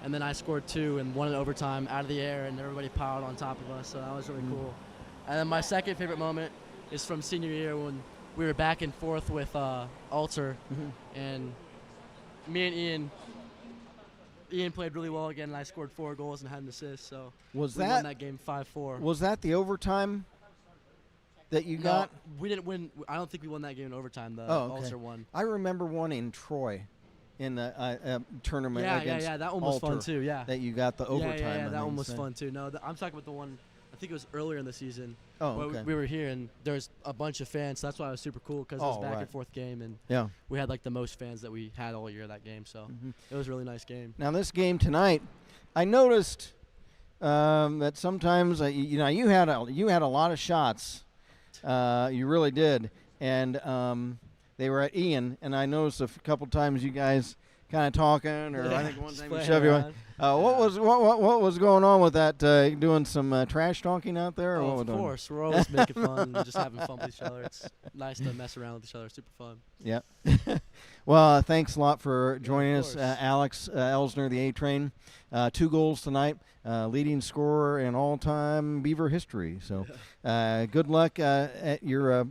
And then I scored 2 and won in overtime out of the air, and everybody piled on top of us, so that was really cool. And then my second favorite moment is from senior year when we were back and forth with Alter, and me and Ian played really well again, and I scored 4 goals and had an assist, so we won that game 5-4. Was that the overtime that you got? We didn't win. I don't think we won that game in overtime. The Alter won. I remember one in Troy in the tournament against that one was Alter, fun too. Yeah, that you got the overtime. Yeah, that one was fun too. No, I'm talking about the one. I think it was earlier in the season. Oh, okay. We were here, and there was a bunch of fans. So that's why it was super cool, because it was back and forth game, and we had like the most fans that we had all year that game. So it was a really nice game. Now this game tonight, I noticed that sometimes you had a lot of shots. You really did, and they were at Ian, and I noticed a couple times you guys kind of talking, or I think one time you shoved you. What was going on with that? Doing some trash talking out there? Or of course, we're always making fun, and just having fun with each other. It's nice to mess around with each other. Super fun. Yeah. Well, thanks a lot for joining us, Alex Elsner, the A-Train. 2 goals tonight, leading scorer in all-time Beaver history. So, good luck at your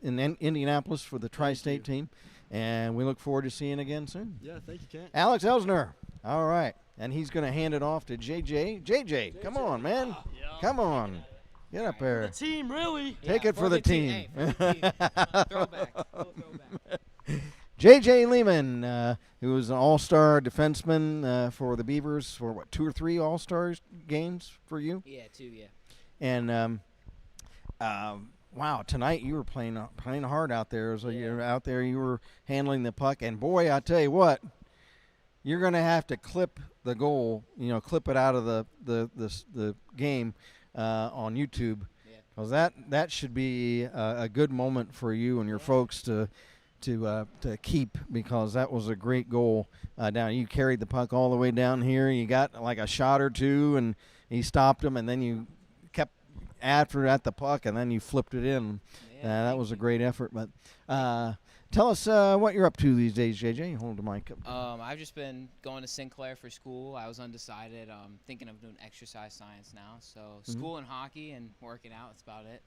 in Indianapolis for the Tri-State team, and we look forward to seeing you again soon. Yeah, thank you, Kent. Alex Elsner. All right, and he's going to hand it off to JJ. JJ, come on, man. Come on. Get up there. The team, really. Take it for the team. Throwback. J.J. Lehman, who was an all-star defenseman for the Beavers for, 2 or 3 all-star games for you? Yeah, 2, yeah. And, wow, tonight you were playing hard out there. So you were out there, you were handling the puck. And, boy, I tell you what, you're going to have to clip the goal, clip it out of the game on YouTube. Because that should be a good moment for you and your folks to keep, because that was a great goal down. You carried the puck all the way down here. You got like a shot or two, and he stopped him, and then you kept after at the puck, and then you flipped it in. That was a great effort. But tell us what you're up to these days, JJ. Hold the mic up. I've just been going to Sinclair for school. I was undecided. Thinking of doing exercise science now. So school and hockey and working out. That's about it.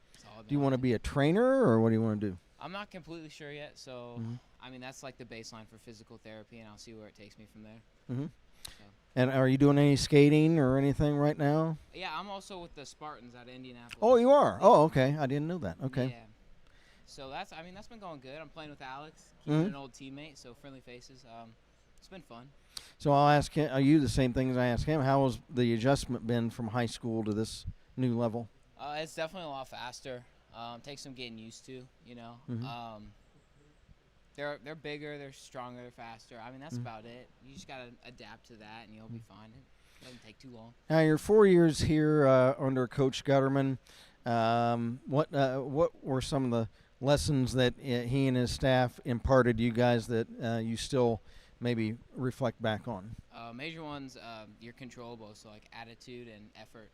Do you want to be a trainer, or what do you want to do? I'm not completely sure yet. So, I mean, that's like the baseline for physical therapy, and I'll see where it takes me from there. So. And are you doing any skating or anything right now? Yeah, I'm also with the Spartans out of Indianapolis. Oh, you are? Oh, okay. I didn't know that. Okay. Yeah. So that's been going good. I'm playing with Alex. He's an old teammate, so friendly faces. It's been fun. So I'll ask him, are you the same thing as I asked him? How has the adjustment been from high school to this new level? It's definitely a lot faster. Takes some getting used to, They're bigger, they're stronger, they're faster. I mean, that's about it. You just got to adapt to that, and you'll be fine. It doesn't take too long. Now, your 4 years here under Coach Gutterman, what were some of the lessons that he and his staff imparted to you guys that you still maybe reflect back on? Major ones, you're controllable, so like attitude and effort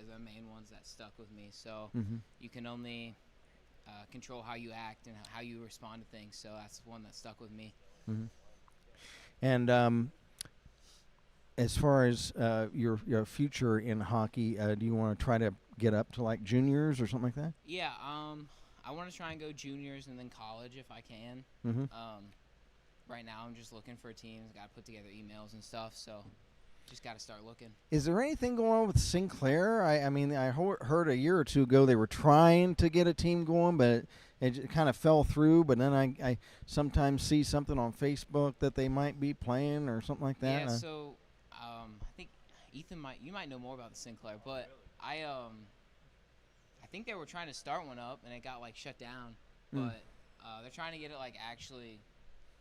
as the main ones that stuck with me. So you can only control how you act and how you respond to things. So that's one that stuck with me. And as far as your future in hockey, do you want to try to get up to like juniors or something like that? Yeah, I want to try and go juniors and then college if I can. Right now I'm just looking for teams. Got to put together emails and stuff, so just got to start looking. Is there anything going on with Sinclair? I mean, I heard a year or two ago they were trying to get a team going, but it kind of fell through. But then I sometimes see something on Facebook that they might be playing or something like that. Yeah, so I think Ethan you might know more about the Sinclair, but I think they were trying to start one up and it got like shut down. But They're trying to get it like actually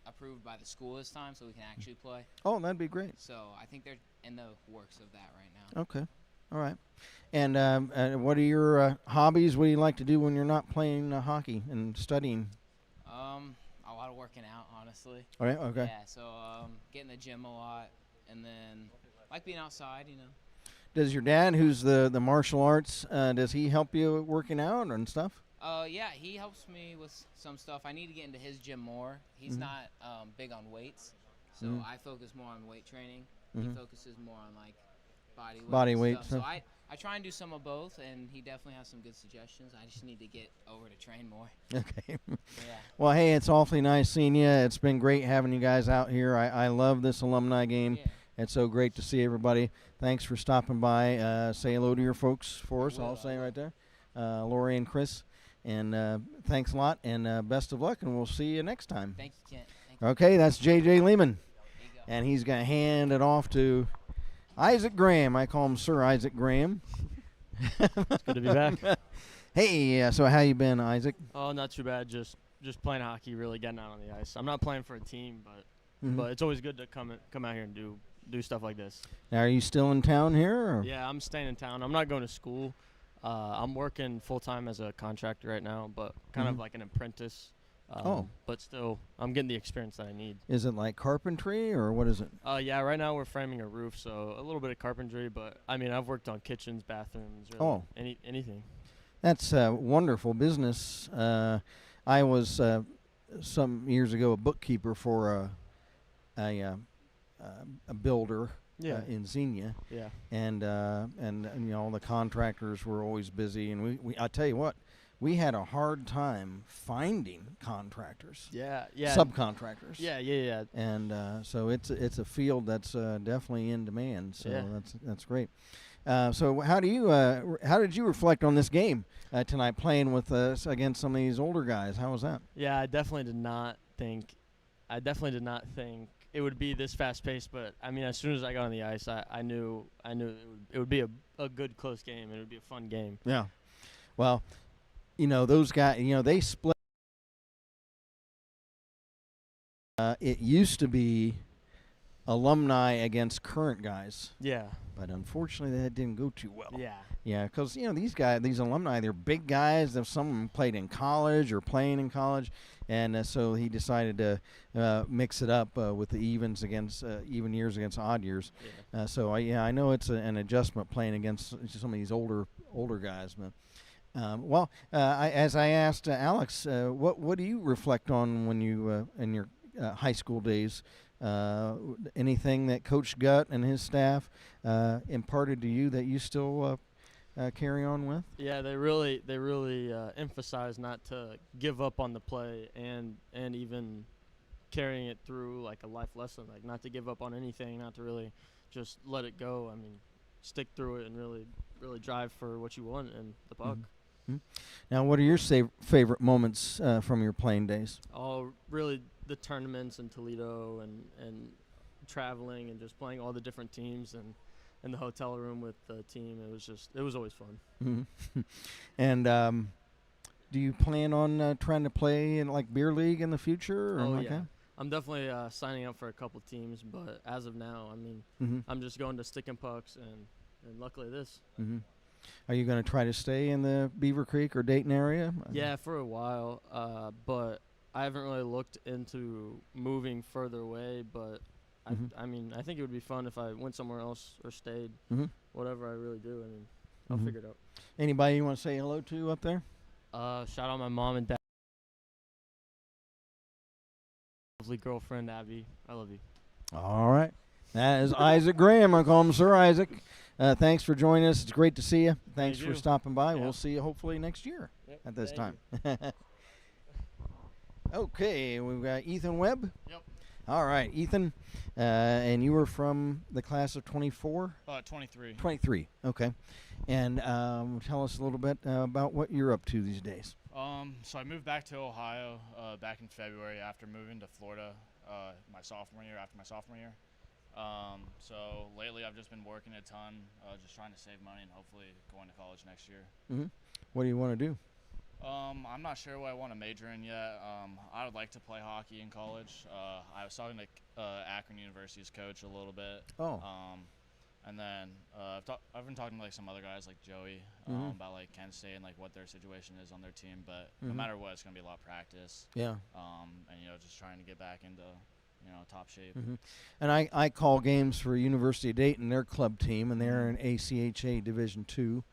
approved by the school this time, so we can actually play. Oh, that'd be great. So I think they're in the works of that right now. Okay. All right. And what are your hobbies? What do you like to do when you're not playing hockey and studying? A lot of working out, honestly. Oh, yeah? Okay. Yeah, so get in the gym a lot, and then like being outside, you know. Does your dad, who's the martial arts, does he help you working out and stuff? Yeah, he helps me with some stuff. I need to get into his gym more. He's not big on weights, so I focus more on weight training. He focuses more on like body weight stuff. So I try and do some of both, and he definitely has some good suggestions. I just need to get over to train more. Okay. Yeah. Well, hey, it's awfully nice seeing you. It's been great having you guys out here. I love this alumni game. Yeah. It's so great to see everybody. Thanks for stopping by. Say hello to your folks for us. I'll say right there. Lori and Chris. And thanks a lot, and best of luck, and we'll see you next time. Thank you, Kent. Thank you. Okay, that's J.J. Lehman. There you go. And he's going to hand it off to Isaac Graham. I call him Sir Isaac Graham. It's good to be back. Hey, so how you been, Isaac? Oh, not too bad. Just playing hockey, really getting out on the ice. I'm not playing for a team, but it's always good to come out here and do stuff like this. Now, are you still in town here? Or? Yeah, I'm staying in town. I'm not going to school. I'm working full-time as a contractor right now, but kind of like an apprentice. But still, I'm getting the experience that I need. Is it like carpentry, or what is it? Yeah, right now we're framing a roof, so a little bit of carpentry, but, I mean, I've worked on kitchens, bathrooms, really anything. That's a wonderful business. I was some years ago a bookkeeper for a builder in Xenia. Yeah. And you know, the contractors were always busy, and I tell you what, we had a hard time finding contractors. Yeah. Subcontractors. Yeah. And so it's a field that's definitely in demand. So that's great. So how did you reflect on this game tonight, playing with us against some of these older guys? How was that? Yeah, I definitely did not think it would be this fast paced, but I mean, as soon as I got on the ice, I knew it would be a good close game. It would be a fun game. Yeah. Well, you know, those guys, you know, they split. It used to be alumni against current guys. Yeah. But unfortunately, that didn't go too well. Yeah. Yeah, because, you know, these alumni, they're big guys. Some of them played in college or playing in college. And so he decided to mix it up with the even years against odd years. Yeah. So, I know it's an adjustment playing against some of these older guys. But as I asked Alex, what do you reflect on when you in your high school days? Anything that Coach Gutt and his staff imparted to you that you still carry on with? Yeah, they really emphasize not to give up on the play and even carrying it through like a life lesson, like not to give up on anything, not to really just let it go. I mean, stick through it and really drive for what you want and the puck. Mm-hmm. Now, what are your favorite moments from your playing days? Oh, really the tournaments in Toledo and traveling and just playing all the different teams and in the hotel room with the team. It was always fun. Mm-hmm. And do you plan on trying to play in like beer league in the future? Or yeah. I'm definitely signing up for a couple teams, but as of now, I mean, I'm just going to stick and pucks and luckily this. Mm-hmm. Are you going to try to stay in the Beaver Creek or Dayton area? Yeah, for a while, but I haven't really looked into moving further away, but I mean, I think it would be fun if I went somewhere else or stayed. Whatever I really do, I mean, I'll figure it out. Anybody you want to say hello to up there? Shout out my mom and dad. Lovely girlfriend, Abby. I love you. All right. That is Isaac Graham. I call him Sir Isaac. Thanks for joining us. It's great to see you. Thanks for stopping by. Yeah. We'll see you hopefully next year at this time. Okay, we've got Ethan Webb. Yep. All right, Ethan, and you were from the class of 24? 23. 23, okay. And tell us a little bit about what you're up to these days. So I moved back to Ohio back in February after moving to Florida after my sophomore year. So lately I've just been working a ton, just trying to save money and hopefully going to college next year. What do you want to do? I'm not sure what I want to major in yet. I would like to play hockey in college. I was talking to Akron University's coach a little bit. Oh. And then I've been talking to like some other guys like Joey about like Kent State and like what their situation is on their team. But no matter what, it's gonna be a lot of practice. Yeah. And just trying to get back into top shape. And I call games for University of Dayton, their club team, and they're in ACHA Division II,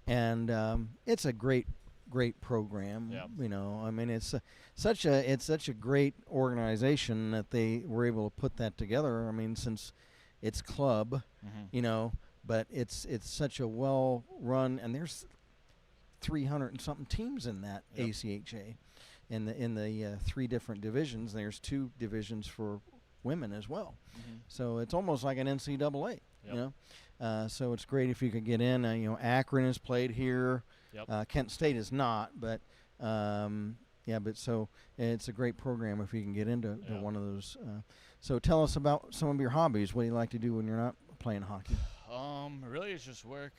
and it's a great program. Yep. I mean, it's such a great organization that they were able to put that together. I mean, since it's club, but it's such a well run, and there's 300 and something teams in that ACHA. In the 3 different divisions, there's 2 divisions for women as well. So it's almost like an NCAA. So it's great if you could get in. Akron has played here. Yep. Kent State is not, but but so it's a great program if you can get into one of those. So tell us about some of your hobbies. What do you like to do when you're not playing hockey? Really, it's just work.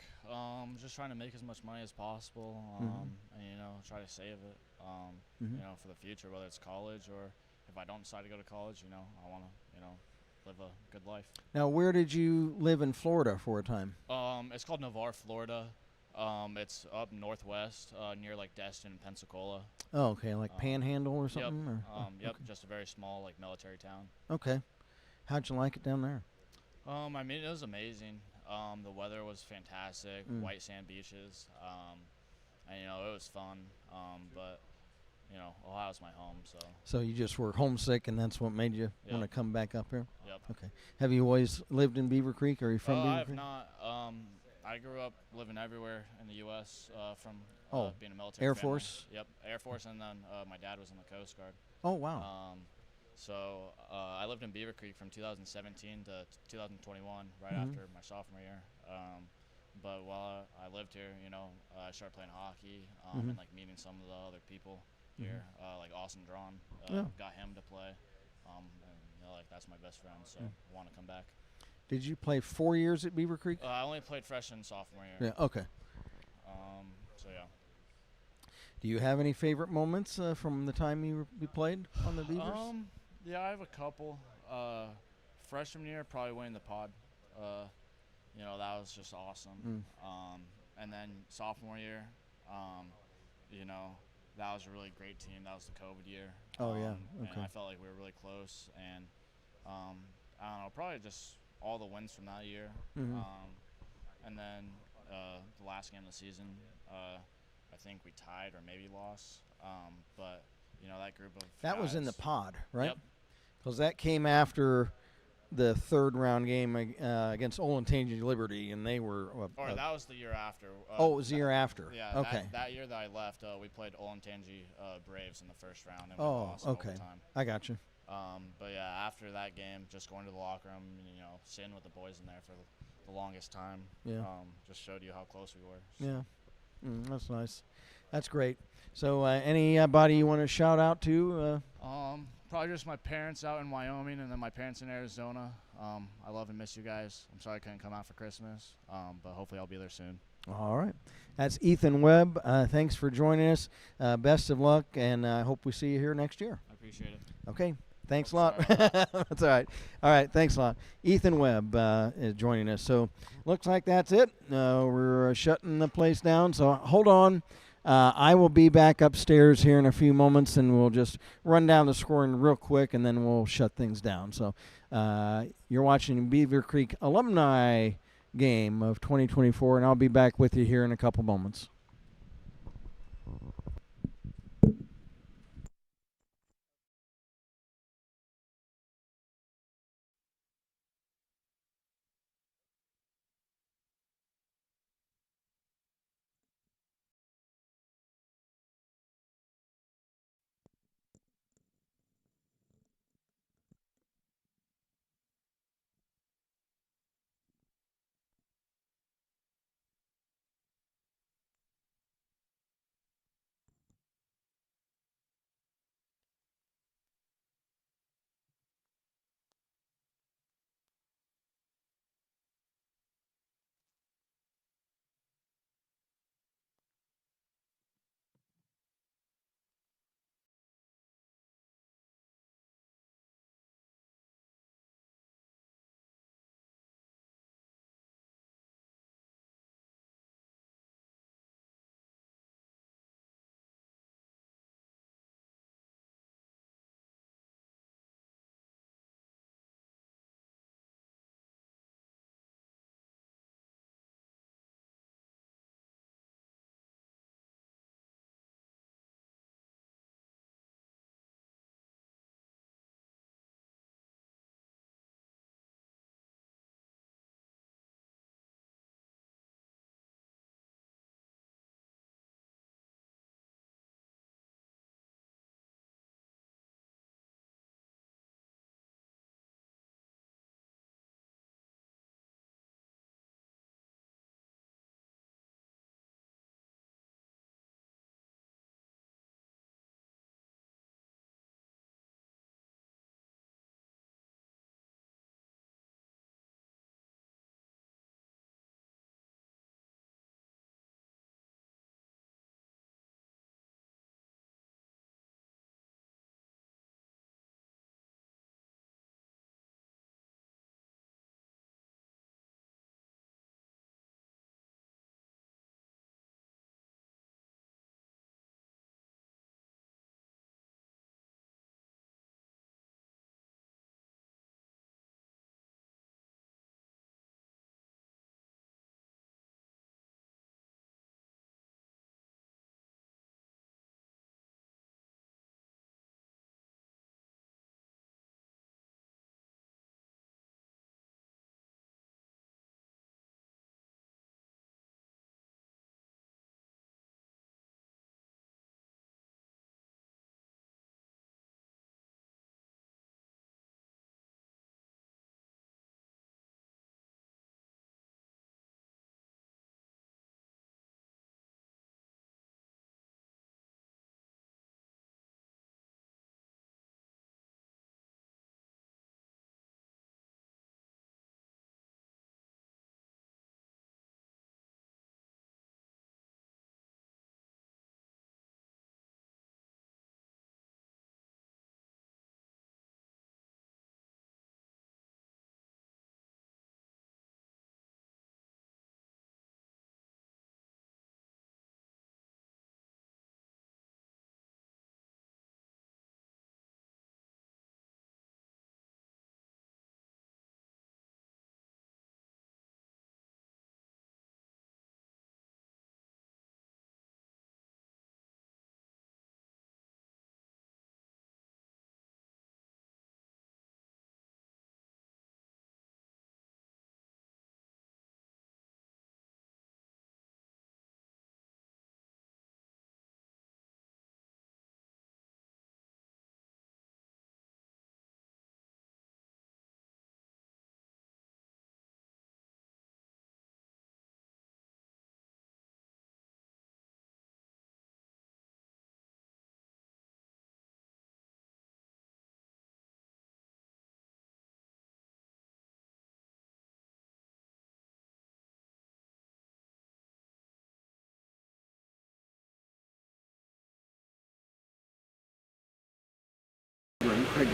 Just trying to make as much money as possible, and try to save it. For the future, whether it's college or if I don't decide to go to college, I want to, live a good life. Now, where did you live in Florida for a time? It's called Navarre, Florida. It's up northwest, near like Destin and Pensacola. Oh, okay, like Panhandle or something? Yep. Or? Yep. Okay. Just a very small like military town. Okay. How'd you like it down there? I mean, it was amazing. The weather was fantastic. White sand beaches. And it was fun. But Ohio's my home, so. So you just were homesick, and that's what made you want to come back up here? Yep. Okay. Have you always lived in Beaver Creek? Are you from Beaver I have Creek? not. I grew up living everywhere in the U.S. From being a military Air family. Force? Yep, Air Force, and then my dad was in the Coast Guard. Oh, wow. So I lived in Beaver Creek from 2017 to 2021, right after my sophomore year. But while I lived here, I started playing hockey and like meeting some of the other people here, like Austin Drawn. Got him to play, and like that's my best friend. So I want to come back. Did you play 4 years at Beaver Creek? I only played freshman and sophomore year. Yeah. Okay. So yeah. Do you have any favorite moments from the time you played on the Beavers? Yeah, I have a couple. Freshman year, probably winning the pod. That was just awesome. And then sophomore year, that was a really great team. That was the COVID year. Oh, yeah. Okay. And I felt like we were really close. And I don't know, probably just all the wins from that year. And then the last game of the season, I think we tied or maybe lost. But that group of that guys, was in the pod, right? Yep. Because that came after the 3rd round game against Olentangy Liberty, and they were. Or that was the year after. It was the year after. Yeah. Okay. That year that I left, we played Olentangy Braves in the first round, and we Oh, lost in okay. overtime. I got you. But yeah, after that game, just going to the locker room, sitting with the boys in there for the longest time. Yeah. Just showed you how close we were. So. Yeah. That's nice. That's great. So, anybody you want to shout out to? Probably just my parents out in Wyoming, and then my parents in Arizona. I love and miss you guys. I'm sorry I couldn't come out for Christmas, but hopefully I'll be there soon. All right. That's Ethan Webb. Thanks for joining us. Best of luck, and I hope we see you here next year. I appreciate it. Okay. Thanks a lot. That's all right. All right. Thanks a lot. Ethan Webb is joining us. So, looks like that's it. We're shutting the place down. So, hold on. I will be back upstairs here in a few moments, and we'll just run down the scoring real quick, and then we'll shut things down. So you're watching Beaver Creek Alumni game of 2024, and I'll be back with you here in a couple moments.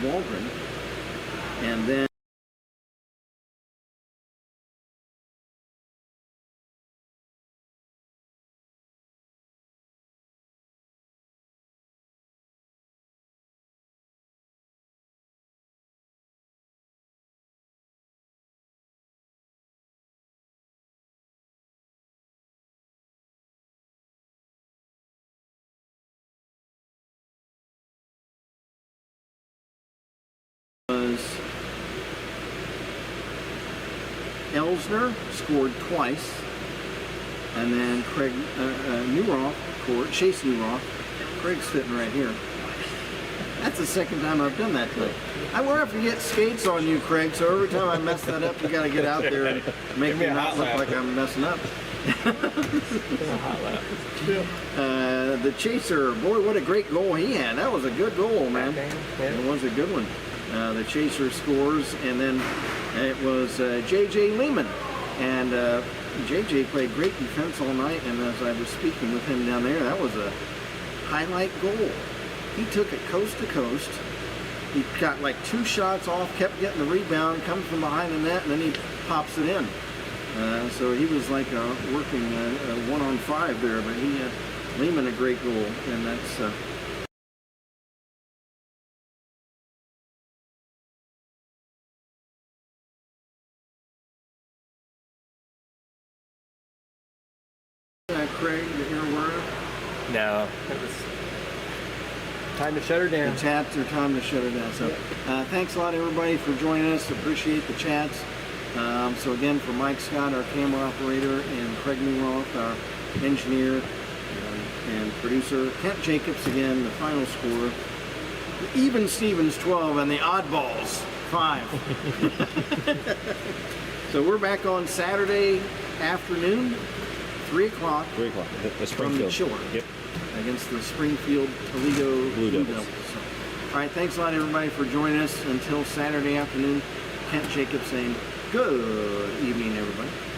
Waldron. And then was Elsner scored twice, and then Craig Newroth scored. Chase Newroth. Craig's sitting right here. That's the second time I've done that today. I wonder if you get skates on you, Craig. So every time I mess that up, you got to get out there and make me not look like I'm messing up. The chaser, boy, what a great goal he had. That was a good goal, man. It was a good one. The chaser scores, and then it was J.J. Lehman. And J.J. played great defense all night, and as I was speaking with him down there, that was a highlight goal. He took it coast to coast. He got like 2 shots off, kept getting the rebound, comes from behind the net, and then he pops it in. So he was like working 1-on-5 there, but he Lehman a great goal, and that's Craig that you're aware of? No, it was time to shut her down. The chats are time to shut her down. So thanks a lot, everybody, for joining us. Appreciate the chats. So again, for Mike Scott, our camera operator, and Craig Newroth, our engineer and producer, Kent Jacobs, again, the final score. The Even Stevens 12 and the Oddballs 5. So we're back on Saturday afternoon, 3 o'clock. 3 o'clock. The From the Springfield. Chiller. Yep. Against the Springfield Toledo Blue Devils. So, all right, thanks a lot, everybody, for joining us. Until Saturday afternoon, Kent Jacobs saying good evening, everybody.